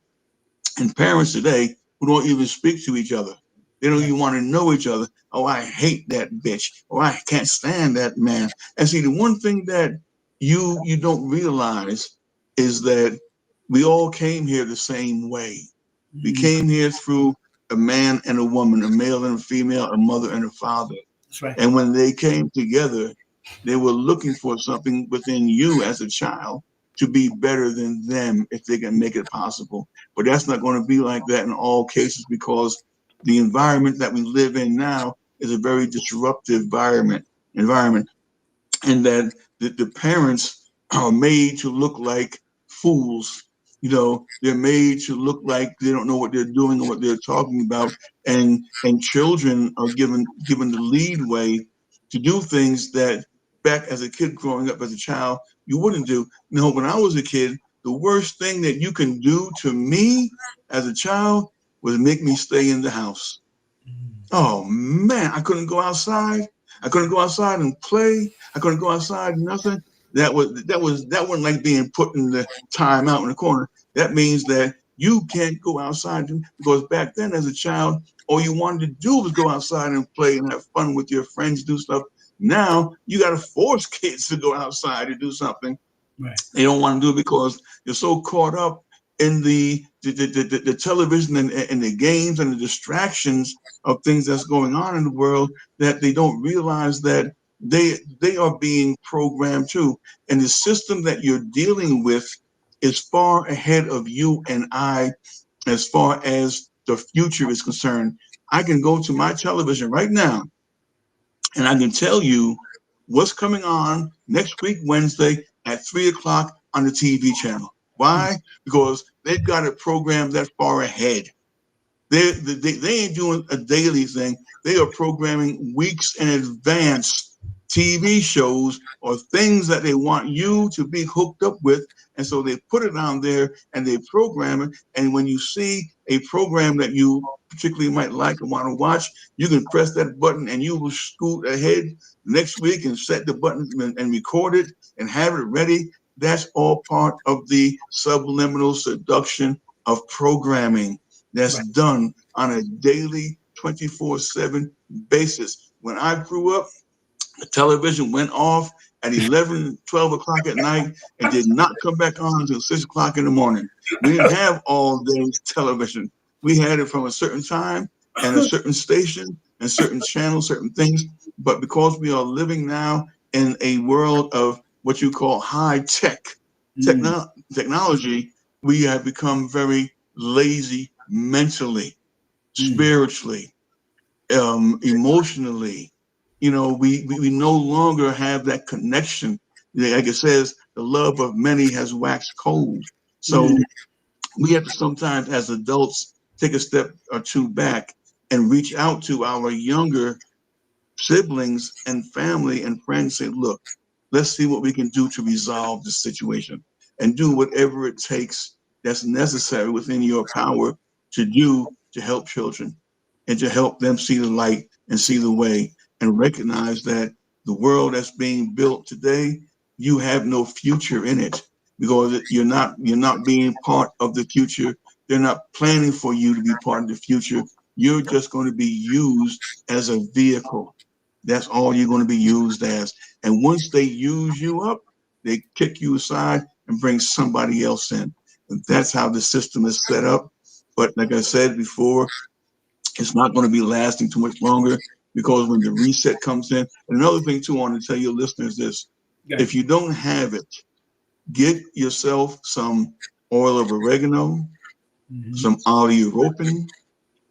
and parents today who don't even speak to each other. They don't even want to know each other. Oh, I hate that bitch. Oh, I can't stand that man. And see, the one thing that you don't realize is that we all came here the same way. We came here through a man and a woman, a male and a female, a mother and a father. That's right. And when they came together, they were looking for something within you as a child to be better than them if they can make it possible. But that's not going to be like that in all cases, because the environment that we live in now is a very disruptive environment, and that the parents are made to look like fools You know, they're made to look like they don't know what they're doing or what they're talking about, and children are given the leadway to do things that back as a kid growing up as a child you wouldn't do. You know, when I was a kid, the worst thing that you can do to me as a child was make me stay in the house. Oh man, I couldn't go outside. I couldn't go outside and play. I couldn't go outside, nothing. That wasn't like being put in the time out in the corner. That means that you can't go outside because back then as a child, all you wanted to do was go outside and play and have fun with your friends, do stuff. Now you got to force kids to go outside to do something. Right. They don't want to do it because you're so caught up in the television and the games and the distractions of things that's going on in the world that they don't realize that they are being programmed too. And the system that you're dealing with is far ahead of you and I as far as the future is concerned. I can go to my television right now and I can tell you what's coming on next week, Wednesday at 3 o'clock on the TV channel. Why? Because they've got it programmed that far ahead. They ain't doing a daily thing. They are programming weeks in advance TV shows or things that they want you to be hooked up with. And so they put it on there and they program it. And when you see a program that you particularly might like and want to watch, you can press that button and you will scoot ahead next week and set the button and record it and have it ready. That's all part of the subliminal seduction of programming that's Right. done on a daily 24/7 basis. When I grew up, the television went off at 11, 12 o'clock at night and did not come back on until 6 o'clock in the morning. We didn't have all day television. We had it from a certain time and a certain station and certain channels, certain things. But because we are living now in a world of what you call high technology, we have become very lazy mentally, spiritually, emotionally. You know, we no longer have that connection. Like it says, the love of many has waxed cold. So we have to sometimes, as adults, take a step or two back and reach out to our younger siblings and family and friends. Say, look, let's see what we can do to resolve the situation and do whatever it takes that's necessary within your power to do to help children and to help them see the light and see the way and recognize that the world that's being built today, you have no future in it because you're not being part of the future. They're not planning for you to be part of the future. You're just going to be used as a vehicle. That's all you're going to be used as. And once they use you up, they kick you aside and bring somebody else in. And that's how the system is set up. But like I said before, it's not going to be lasting too much longer because when the reset comes in, and another thing too, I want to tell your listeners this: Yeah. if you don't have it, get yourself some oil of oregano, some oleoropin,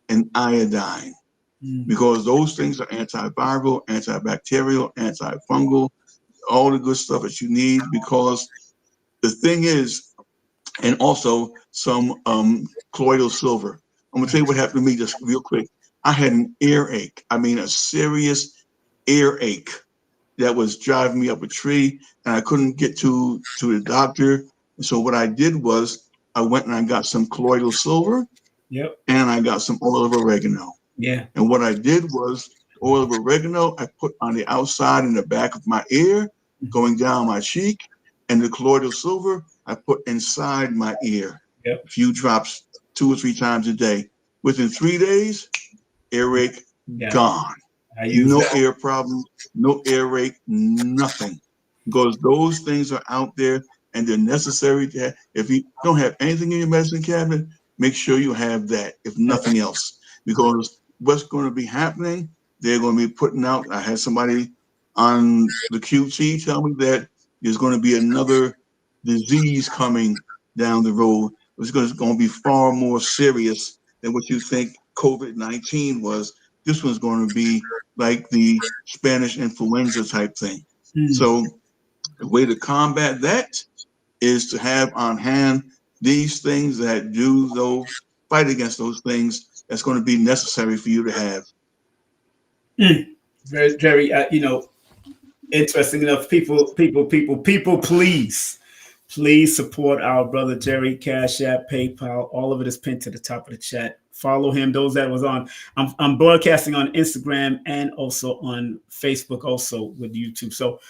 and iodine, because those things are antiviral, antibacterial, antifungal, all the good stuff that you need. Because the thing is, and also some colloidal silver. I'm gonna tell you what happened to me just real quick. I had an earache. I mean, a serious earache that was driving me up a tree, and I couldn't get to the doctor. And so what I did was I went and I got some colloidal silver Yep. and I got some oil of oregano. Yeah. And what I did was oil of oregano I put on the outside and the back of my ear, going down my cheek, and the colloidal silver I put inside my ear. Yep. A few drops 2 or 3 times a day. Within 3 days, earache Yeah. gone. I use No that. ear problem, no earache, nothing. Because those things are out there and they're necessary to have. If you don't have anything in your medicine cabinet, make sure you have that, if nothing else. Because what's going to be happening, they're going to be putting out. I had somebody on the QT tell me that there's going to be another disease coming down the road. It's going to be far more serious than what you think COVID-19 was. This one's going to be like the Spanish influenza type thing. So the way to combat that is to have on hand these things that do though fight against those things that's going to be necessary for you to have. Very, very, interesting enough. People, please support our brother Jerry. Cash App, PayPal, all of it is pinned to the top of the chat. Follow him. Those that was on, I'm broadcasting on Instagram and also on Facebook, also with YouTube. So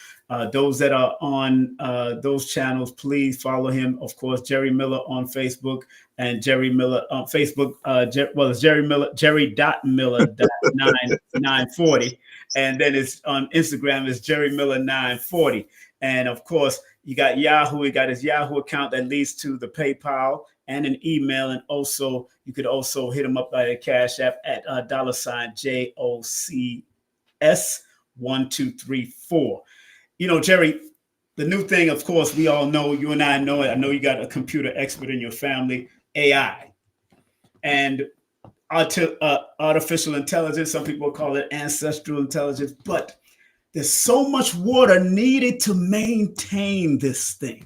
those that are on those channels, please follow him. Of course, Jerry Miller on Facebook and Jerry Miller on Facebook. It's Jerry Miller, Jerry.Miller.940. And then it's on Instagram is Jerry Miller 940. And of course, you got Yahoo. He got his Yahoo account that leads to the PayPal and an email. And also, you could also hit him up by the Cash App at $JOCS1234. Jerry, the new thing, of course, we all know, you and I know it. I know you got a computer expert in your family, AI. And artificial intelligence, some people call it ancestral intelligence, but there's so much water needed to maintain this thing.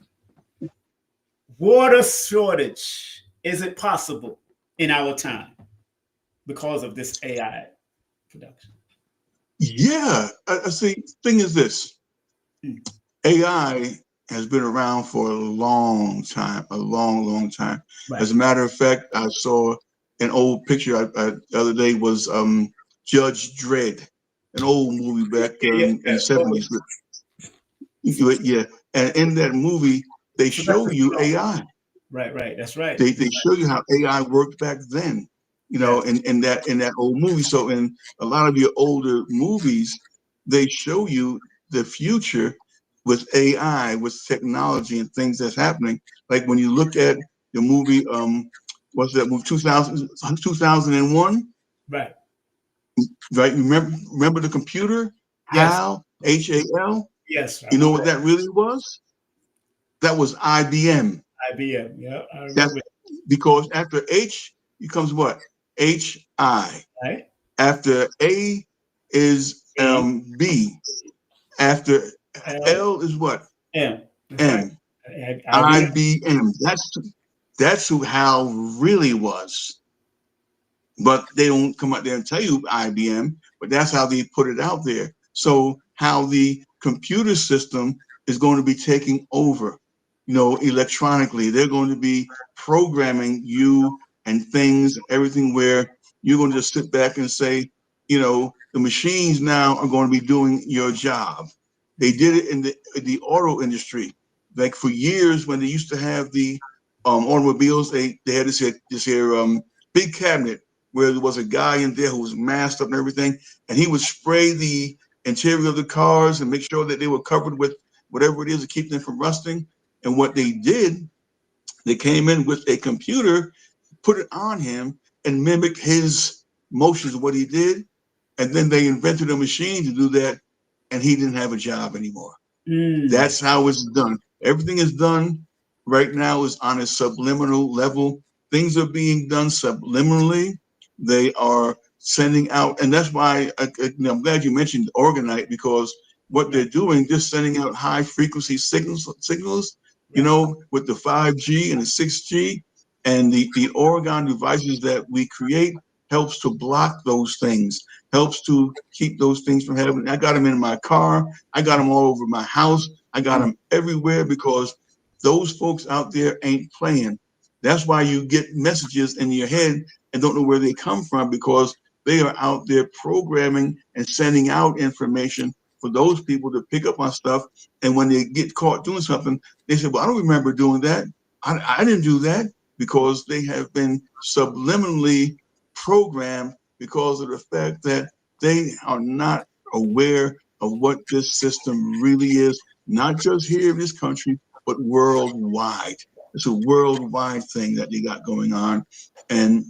Water shortage, is it possible in our time because of this AI production? Yeah, I see. Thing is this, AI has been around for a long time, a long time. Right. As a matter of fact, I saw an old picture the other day was Judge Dredd, an old movie back in the 70s. Yeah, and in that movie, they show you AI. Right. That's right. They show you how AI worked back then, in that old movie. So in a lot of your older movies, they show you the future with AI, with technology and things that's happening. Like when you look at the movie, what's that movie, 2001? Right. Right. Remember the computer? Yes. HAL, HAL? Yes. You know what that really was? That was IBM. IBM, yeah. I remember. Because after H becomes what? HI. Right. After A is B. After L is what? M. M. Right. IBM. That's who HAL really was. But they don't come out there and tell you IBM, but that's how they put it out there. So how the computer system is going to be taking over, electronically. They're going to be programming you and things, everything, where you're going to just sit back and say, the machines now are going to be doing your job. They did it in the auto industry. Like for years when they used to have the automobiles, they had this big cabinet where there was a guy in there who was masked up and everything, and he would spray the interior of the cars and make sure that they were covered with whatever it is to keep them from rusting. And what they did, they came in with a computer, put it on him, and mimicked his motions of what he did. And then they invented a machine to do that, and he didn't have a job anymore. That's how it's done. Everything is done right now is on a subliminal level. Things are being done subliminally. They are sending out, and that's why I'm glad you mentioned Organite, because what they're doing, just sending out high frequency signals, with the 5G and the 6G, and the Oregon devices that we create helps to block those things, helps to keep those things from happening. I got them in my car. I got them all over my house. I got them everywhere because those folks out there ain't playing. That's why you get messages in your head and don't know where they come from, because they are out there programming and sending out information for those people to pick up on stuff. And when they get caught doing something, they say, well, I don't remember doing that. I didn't do that, because they have been subliminally programmed because of the fact that they are not aware of what this system really is, not just here in this country, but worldwide. It's a worldwide thing that they got going on. And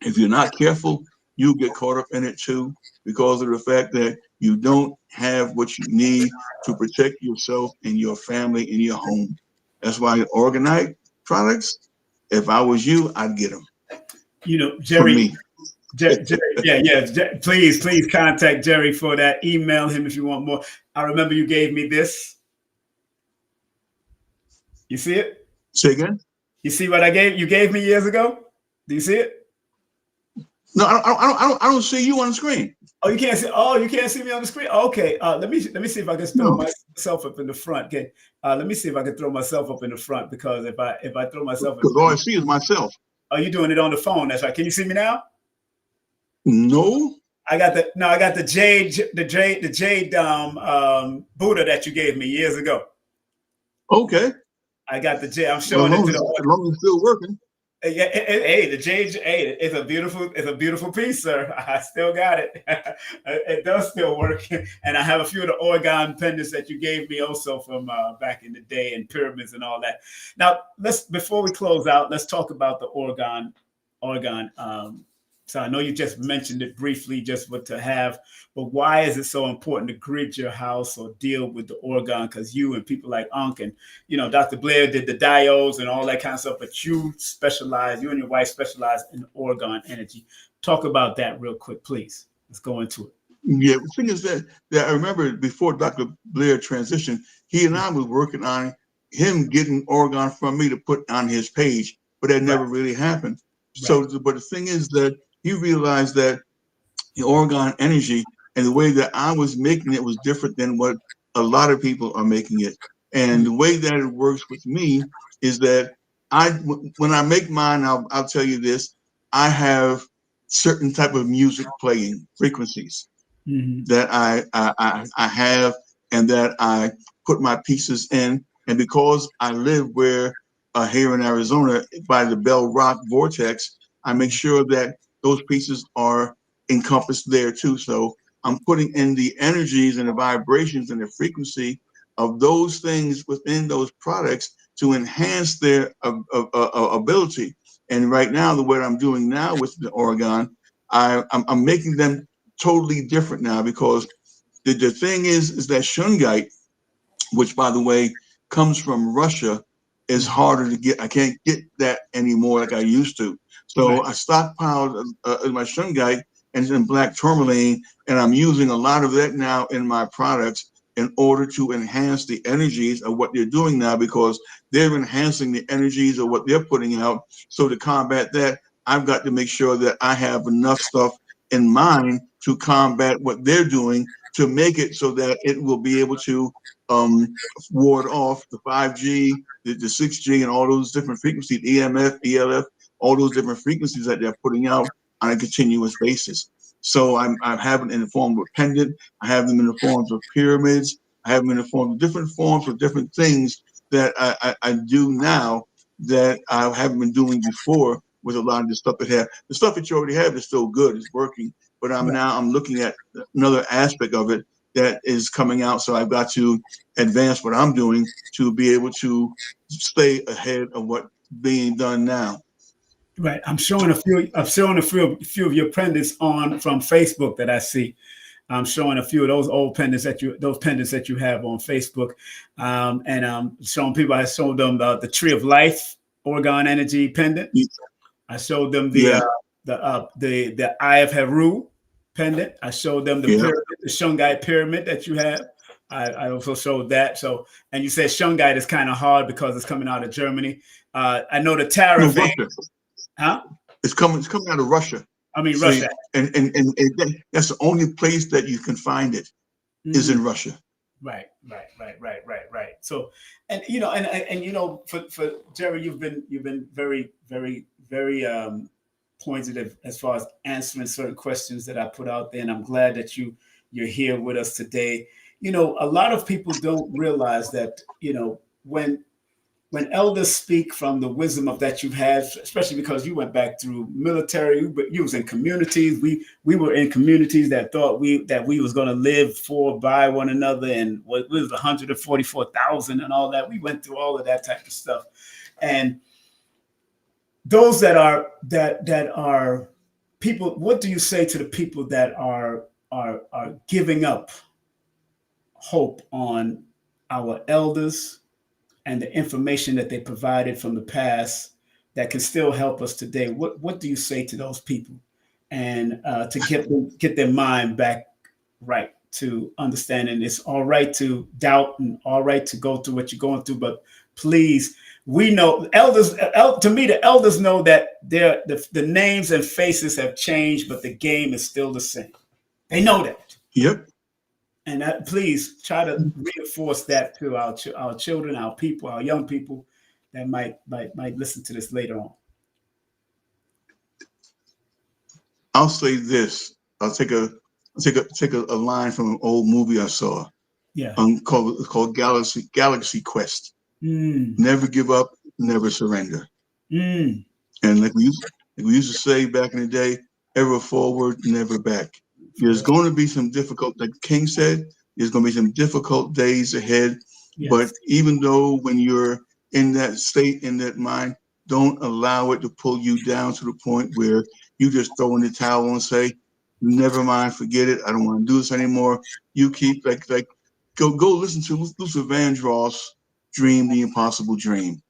if you're not careful, you'll get caught up in it too, because of the fact that you don't have what you need to protect yourself and your family and your home. That's why Organite products, if I was you, I'd get them. Jerry, please contact Jerry for that. Email him if you want more. I remember you gave me this. You see it? Say again? You see what you gave me years ago? Do you see it? No, I don't see you on the screen. Oh, you can't see. Oh, you can't see me on the screen. Okay. Let me see if I can throw No, myself up in the front. Okay. Let me see if I can throw myself up in the front, because if I throw myself in because all I front, see is myself. are you doing it on the phone? That's right. Can you see me now? No. I got the jade Buddha that you gave me years ago. Okay. I got the jade. I'm Well, showing it to the as long as it's still working. Yeah, hey, the jade, hey, it's a beautiful piece, sir. I still got it. It does still work, and I have a few of the orgone pendants that you gave me also from back in the day, and pyramids and all that. Now, before we close out, let's talk about the orgone. So I know you just mentioned it briefly, just what to have, but why is it so important to grid your house or deal with the orgone? Because you and people like Unc and Dr. Blair did the diodes and all that kind of stuff, but you and your wife specialize in orgone energy. Talk about that real quick, please. Let's go into it. Yeah, the thing is that I remember before Dr. Blair transitioned, he and I was working on him getting orgone from me to put on his page, but that never really happened. So, but the thing is that he realized that the orgone energy and the way that I was making it was different than what a lot of people are making it. And the way that it works with me is that when I make mine, I'll tell you this, I have certain type of music playing frequencies that I have, and that I put my pieces in. And because I live here in Arizona by the Bell Rock vortex, I make sure that those pieces are encompassed there too. So I'm putting in the energies and the vibrations and the frequency of those things within those products to enhance their ability. And right now, the way I'm doing now with the orgone, I'm making them totally different now, because the thing is that shungite, which by the way comes from Russia, is harder to get. I can't get that anymore like I used to. So I stockpiled my shungite and in black tourmaline, and I'm using a lot of that now in my products in order to enhance the energies of what they're doing now, because they're enhancing the energies of what they're putting out. So to combat that, I've got to make sure that I have enough stuff in mind to combat what they're doing, to make it so that it will be able to ward off the 5G, the 6G, and all those different frequencies, EMF, ELF, all those different frequencies that they're putting out on a continuous basis. So I have them in the form of a pendant. I have them in the forms of pyramids. I have them in the form of different forms of different things that I do now that I haven't been doing before with a lot of the stuff that have. The stuff that you already have is still good, it's working. But I'm looking at another aspect of it that is coming out. So I've got to advance what I'm doing to be able to stay ahead of what's being done now. Right. I'm showing a few of your pendants from Facebook that I see. I'm showing a few of those old pendants that you have on Facebook, and I'm showing people. I showed them the Tree of Life orgone energy pendant. I showed them the Eye of Heru pendant. I showed them the pyramid, the shungite pyramid that you have. I also showed that. So, and you said shungite is kind of hard because it's coming out of Germany. I know the tariff. No, Russia. Huh? It's coming out of Russia. I mean, Russia. And that's the only place that you can find it is in Russia. Right. So, and for Jerry, you've been very, very, very pointed as far as answering certain questions that I put out there, and I'm glad that you're here with us today. A lot of people don't realize that when elders speak from the wisdom of that you've had, especially because you went back through military, but you was in communities. We were in communities that thought we was going to live by one another, and what was 144,000 and all that. We went through all of that type of stuff, and those that are people. What do you say to the people that are giving up hope on our elders and the information that they provided from the past that can still help us today? What do you say to those people, and to get their mind back right, to understanding it's all right to doubt and all right to go through what you're going through, but please we know elders. To me, the elders know that the names and faces have changed, but the game is still the same. They know that. Yep. And please try to reinforce that to our children, our people, our young people that might listen to this later on. I'll say this. I'll take a line from an old movie I saw. Yeah. Called Galaxy Quest. Never give up, never surrender. And like we used to say back in the day, ever forward, never back. There's going to be some difficult, like King said, there's going to be some difficult days ahead. Yes. But even though when you're in that state, in that mind, don't allow it to pull you down to the point where you just throw in the towel and say, never mind, forget it. I don't want to do this anymore. You keep go listen to Luther Vandross' Dream the Impossible Dream.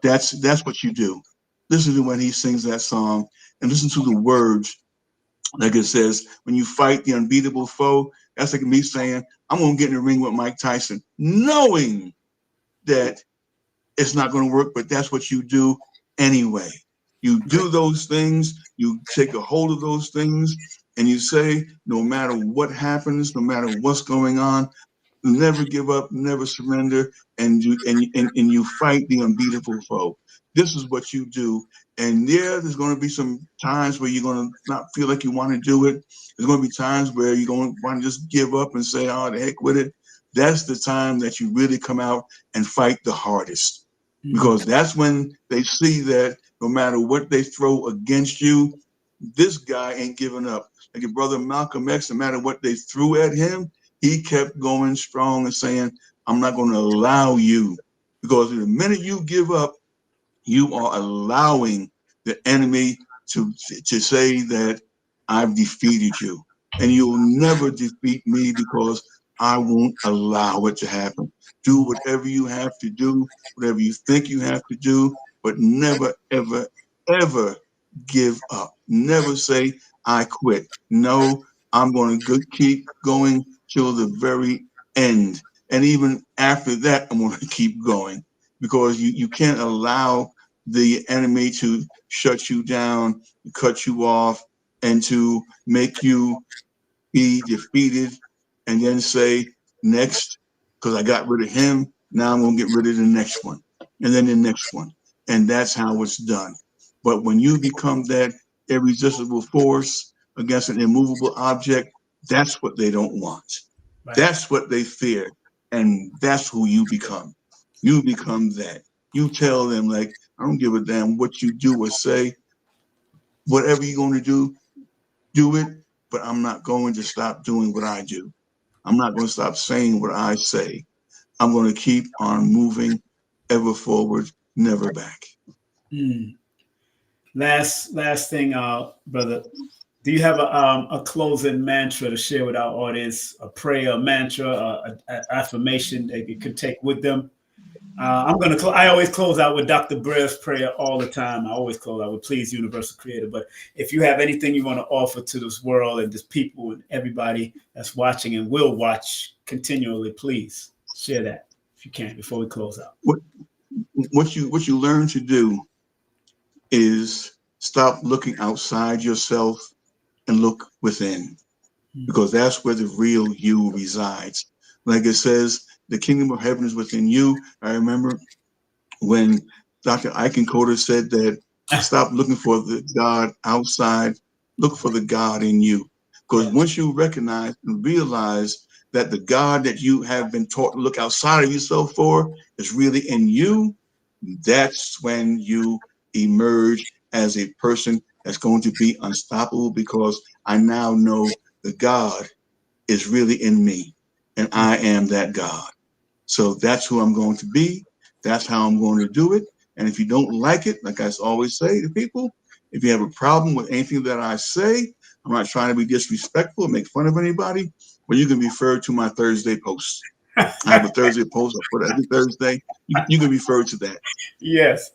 That's what you do. Listen to when he sings that song and listen to the words. Like it says, when you fight the unbeatable foe, that's like me saying, I'm going to get in the ring with Mike Tyson, knowing that it's not going to work, but that's what you do anyway. You do those things, you take a hold of those things, and you say, no matter what happens, no matter what's going on, never give up, never surrender, and you fight the unbeatable foe. This is what you do. And there's going to be some times where you're going to not feel like you want to do it. There's going to be times where you're going to want to just give up and say, oh, the heck with it. That's the time that you really come out and fight the hardest. Because that's when they see that no matter what they throw against you, this guy ain't giving up. Like your brother Malcolm X, no matter what they threw at him, he kept going strong and saying, I'm not going to allow you. Because the minute you give up, you are allowing the enemy to say that I've defeated you. And you'll never defeat me because I won't allow it to happen. Do whatever you have to do, whatever you think you have to do, but never, ever, ever give up. Never say, I quit. No, I'm going to keep going till the very end. And even after that, I'm going to keep going because you can't allow the enemy to shut you down, cut you off, and to make you be defeated and then say, next, because I got rid of him, now I'm going to get rid of the next one, and then the next one. And that's how it's done. But when you become that irresistible force against an immovable object, that's what they don't want. Right. That's what they fear. And that's who you become. You become that. You tell them, like, I don't give a damn what you do or say. Whatever you're going to do it. But I'm not going to stop doing what I do. I'm not going to stop saying what I say. I'm going to keep on moving ever forward, never back. Last thing, brother. Do you have a closing mantra to share with our audience? A prayer, a mantra, an affirmation that you could take with them? I always close out with Dr. Brer's prayer all the time. I always close out with please, Universal Creator. But if you have anything you want to offer to this world and this people and everybody that's watching and will watch continually, please share that if you can before we close out. What you learn to do is stop looking outside yourself and look within, because that's where the real you resides. Like it says, the kingdom of heaven is within you. I remember when Dr. Eichenkoder said that stop looking for the God outside, look for the God in you. Because once you recognize and realize that the God that you have been taught to look outside of yourself for is really in you, that's when you emerge as a person that's going to be unstoppable, because I now know the God is really in me and I am that God. So that's who I'm going to be. That's how I'm going to do it. And if you don't like it, like I always say to people, if you have a problem with anything that I say, I'm not trying to be disrespectful or make fun of anybody, but you can refer to my Thursday post. I have a Thursday post I put every Thursday. You can refer to that. Yes.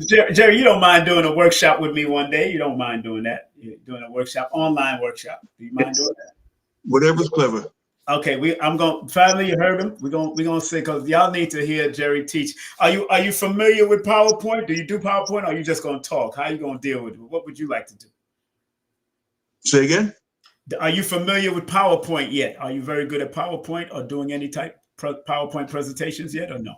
Jerry, you don't mind doing a workshop with me one day? You don't mind doing that? You're doing a workshop, online workshop. Do you mind doing that? Whatever's clever. Okay, I'm going finally you heard him. We're gonna say because y'all need to hear Jerry teach. Are you familiar with PowerPoint? Do you do PowerPoint or are you just gonna talk? How are you gonna deal with it? What would you like to do? Say again? Are you familiar with PowerPoint yet? Are you very good at PowerPoint or doing any type PowerPoint presentations yet or no?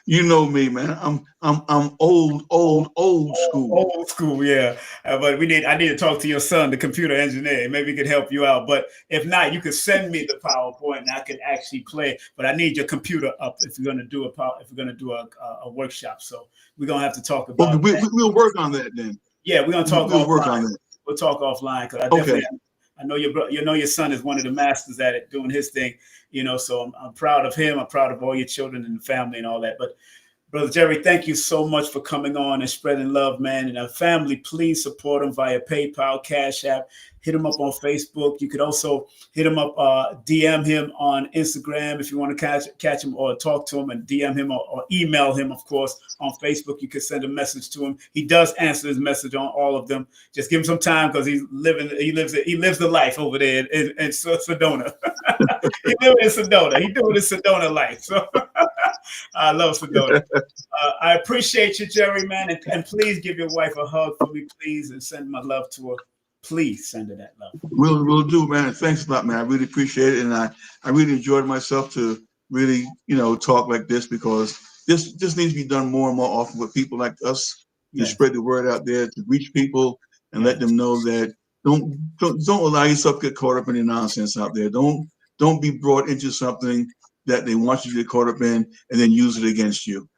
You know me, man. I'm old school. Old school, yeah. But I need to talk to your son, the computer engineer. Maybe he could help you out. But if not, you could send me the PowerPoint and I could actually play. But I need your computer up if you're gonna do a workshop. So we're gonna have to talk Okay, about that. we'll work on that then. Yeah, we're gonna talk We'll work offline. on that. We'll talk offline because Okay. I know your son is one of the masters at it, doing his thing. So I'm proud of him. I'm proud of all your children and the family and all that. But Brother Jerry, thank you so much for coming on and spreading love, man. And our family, please support him via PayPal, Cash App. Hit him up on Facebook. You could also hit him up, DM him on Instagram if you want to catch him, or talk to him and DM him or email him, of course, on Facebook. You could send a message to him. He does answer his message on all of them. Just give him some time because he lives the life over there in Sedona. He lives in Sedona. He doing his Sedona life. So I love Sedona. I appreciate you, Jerry, man, and please give your wife a hug for me, please, and send my love to her. Please send her that love. We'll do, man. Thanks a lot, man. I really appreciate it, and I really enjoyed myself to really talk like this, because this needs to be done more and more often with people like us, to spread the word out there, to reach people and let them know that don't allow yourself to get caught up in the nonsense out there. Don't be brought into something that they want you to get caught up in and then use it against you.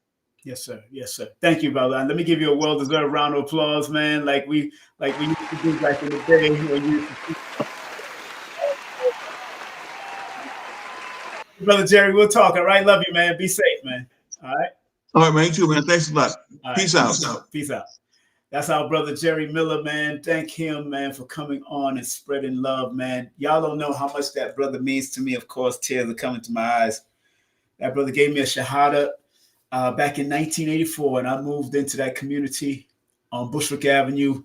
Yes, sir. Yes, sir. Thank you, brother. And let me give you a well-deserved round of applause, man. Like we used to do back in the day. Brother Jerry, we'll talk. All right. Love you, man. Be safe, man. All right. All right, man. You too, man. Thanks a lot. Peace out. Peace out. That's our brother Jerry Miller, man. Thank him, man, for coming on and spreading love, man. Y'all don't know how much that brother means to me. Of course, tears are coming to my eyes. That brother gave me a shahada back in 1984, and I moved into that community on Bushwick Avenue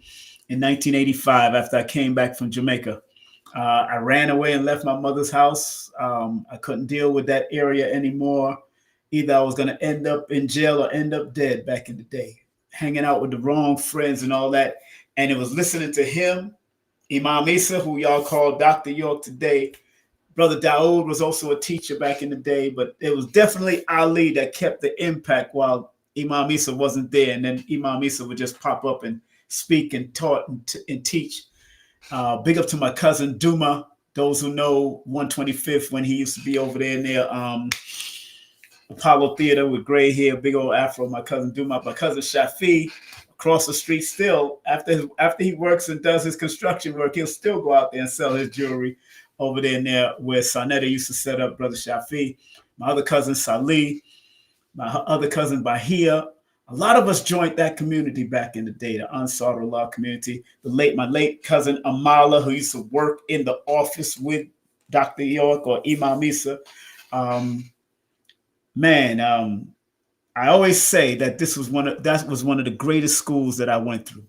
in 1985 after I came back from Jamaica. I ran away and left my mother's house. I couldn't deal with that area anymore. Either I was going to end up in jail or end up dead back in the day, hanging out with the wrong friends and all that. And it was listening to him, Imam Isa, who y'all call Dr. York today. Brother Daoud was also a teacher back in the day, but it was definitely Ali that kept the impact while Imam Isa wasn't there. And then Imam Isa would just pop up and speak and taught and teach. Big up to my cousin Duma. Those who know 125th, when he used to be over there near Apollo Theater with gray hair, big old afro. My cousin Duma. My cousin Shafi, across the street still. After he works and does his construction work, he'll still go out there and sell his jewelry over there where Sanetta used to set up, Brother Shafi. My other cousin Salih, my other cousin Bahia. A lot of us joined that community back in the day, the Ansar Allah community. My late cousin Amala, who used to work in the office with Dr. York or Imam Isa. I always say that that was one of the greatest schools that I went through.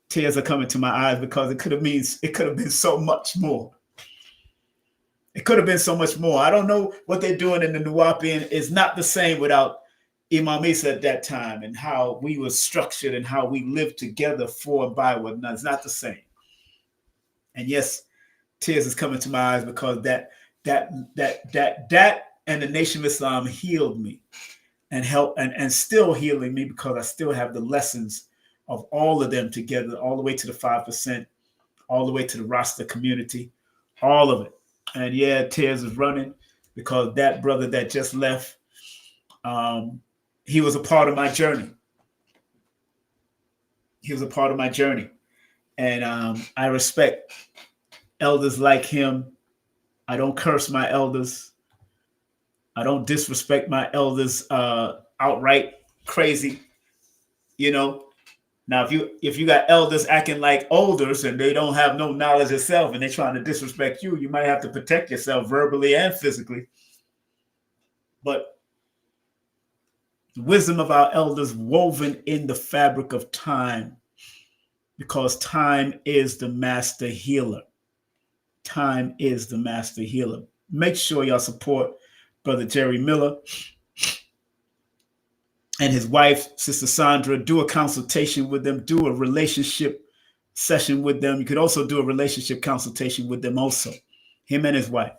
Tears are coming to my eyes because it could have been so much more. It could have been so much more. I don't know what they're doing in the Nuwapian. It's not the same without Imam Isa at that time and how we were structured and how we lived together for and by one another. It's not the same. And yes, tears is coming to my eyes because that and the Nation of Islam healed me and helped and still healing me, because I still have the lessons of all of them together, all the way to the 5%, all the way to the Rasta community, all of it. And yeah, tears is running because that brother that just left, he was a part of my journey. He was a part of my journey. And I respect elders like him. I don't curse my elders. I don't disrespect my elders outright crazy. Now, if you got elders acting like olders and they don't have no knowledge of self and they're trying to disrespect you, you might have to protect yourself verbally and physically. But the wisdom of our elders woven in the fabric of time, because time is the master healer. Time is the master healer. Make sure y'all support Brother Jerry Miller and his wife, Sister Sandra. Do a consultation with them. Do a relationship session with them. You could also do a relationship consultation with them also, him and his wife.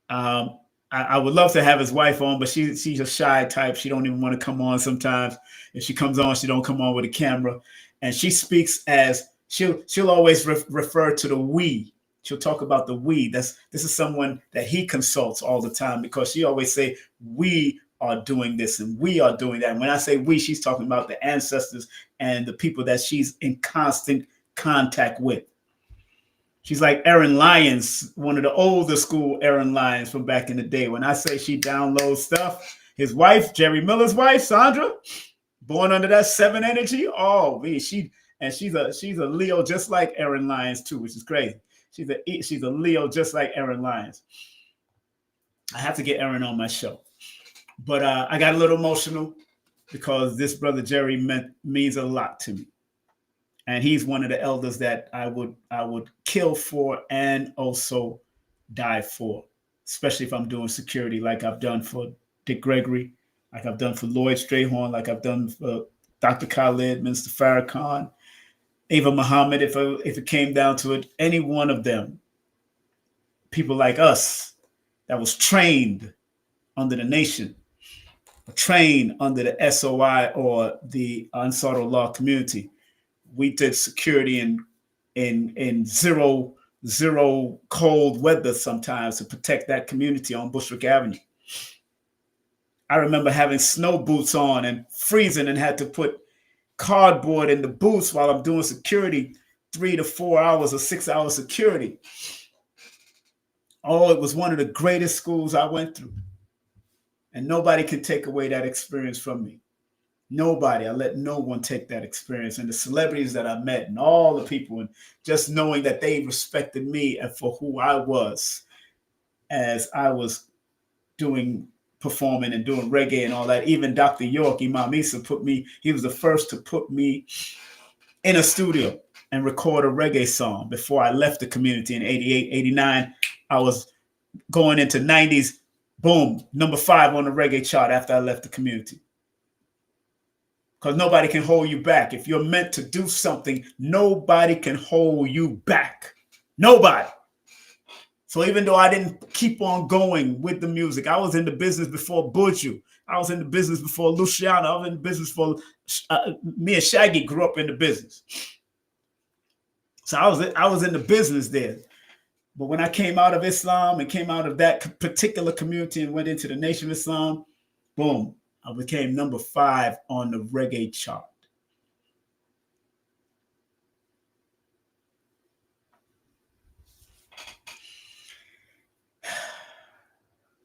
I would love to have his wife on, but she's a shy type. She don't even want to come on sometimes. If she comes on, she don't come on with a camera. And she speaks as she'll always refer to the we. She'll talk about the we. This is someone that he consults all the time, because she always say we are doing this and we are doing that. And when I say we, she's talking about the ancestors and the people that she's in constant contact with. She's like Aaron Lyons, one of the older school Aaron Lyons from back in the day. When I say she downloads stuff, his wife, Jerry Miller's wife, Sandra, born under that 7 energy. Oh, man, she's a Leo just like Aaron Lyons too, which is crazy. She's a Leo just like Aaron Lyons. I have to get Aaron on my show, but I got a little emotional because this brother Jerry means a lot to me. And he's one of the elders that I would kill for and also die for, especially if I'm doing security, like I've done for Dick Gregory, like I've done for Lloyd Strayhorn, like I've done for Dr. Khalid, Minister Farrakhan, Ava Muhammad, if it came down to it, any one of them, people like us that was trained under the nation, trained under the SOI or the Ansar Law community. We did security in zero cold weather sometimes to protect that community on Bushwick Avenue. I remember having snow boots on and freezing and had to put cardboard in the boots while I'm doing security, 3 to 4 hours or 6 hours security. Oh, it was one of the greatest schools I went through. And nobody can take away that experience from me. Nobody. I let no one take that experience. And the celebrities that I met and all the people, and just knowing that they respected me and for who I was as I was performing and doing reggae and all that. Even Dr. York, Imam Isa, he was the first to put me in a studio and record a reggae song before I left the community in 88, 89. I was going into 90s, boom, number 5 on the reggae chart after I left the community. Because nobody can hold you back. If you're meant to do something, nobody can hold you back. Nobody. So even though I didn't keep on going with the music, I was in the business before Buju. I was in the business before Luciano. I was in the business before me and Shaggy grew up in the business. So I was in the business there. But when I came out of Islam and came out of that particular community and went into the Nation of Islam, boom, I became number 5 on the reggae chart.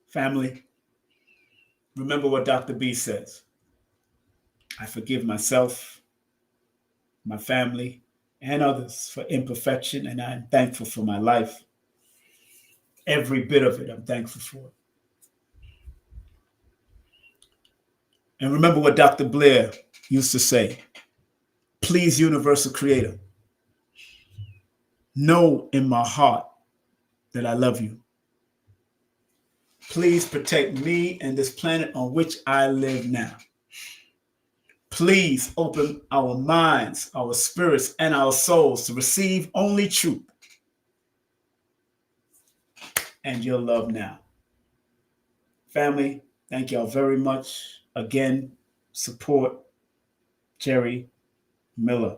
Family, remember what Dr. B says. I forgive myself, my family, and others for imperfection, and I'm thankful for my life. Every bit of it, I'm thankful for it. And remember what Dr. Blair used to say. Please, Universal Creator, know in my heart that I love you. Please protect me and this planet on which I live now. Please open our minds, our spirits, and our souls to receive only truth and your love now. Family, thank y'all very much. Again, support Jerry Miller,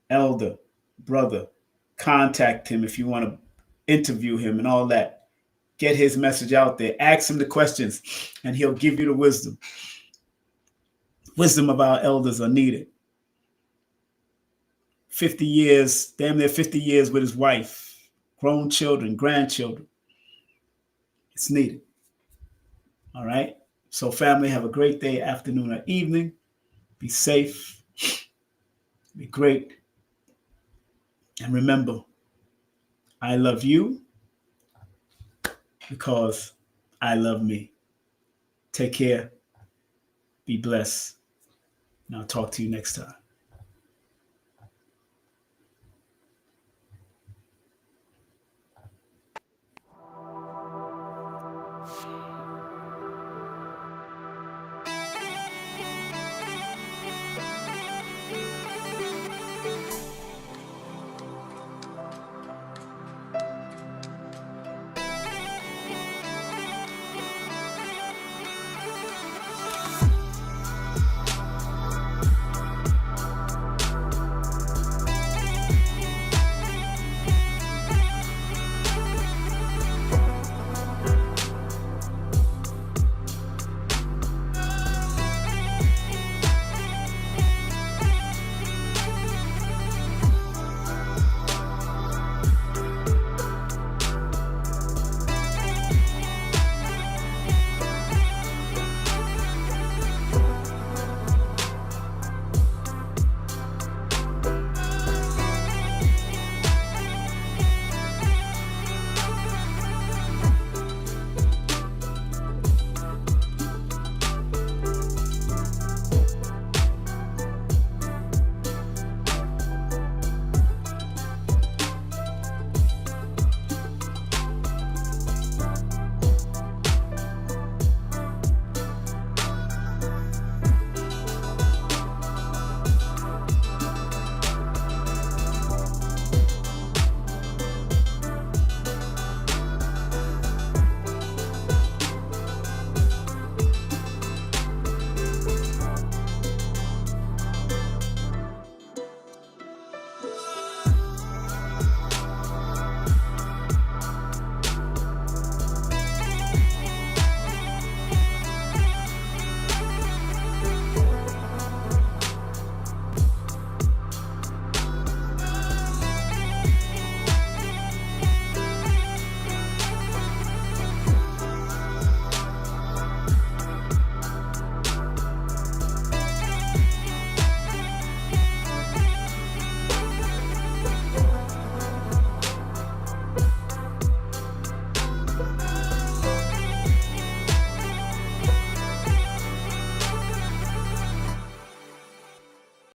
elder, brother. Contact him if you want to interview him and all that. Get his message out there. Ask him the questions, and he'll give you the wisdom. Wisdom of our elders are needed. 50 years, damn near 50 years with his wife, grown children, grandchildren. It's needed. All right? So family, have a great day, afternoon, or evening. Be safe. Be great. And remember, I love you because I love me. Take care. Be blessed. And I'll talk to you next time.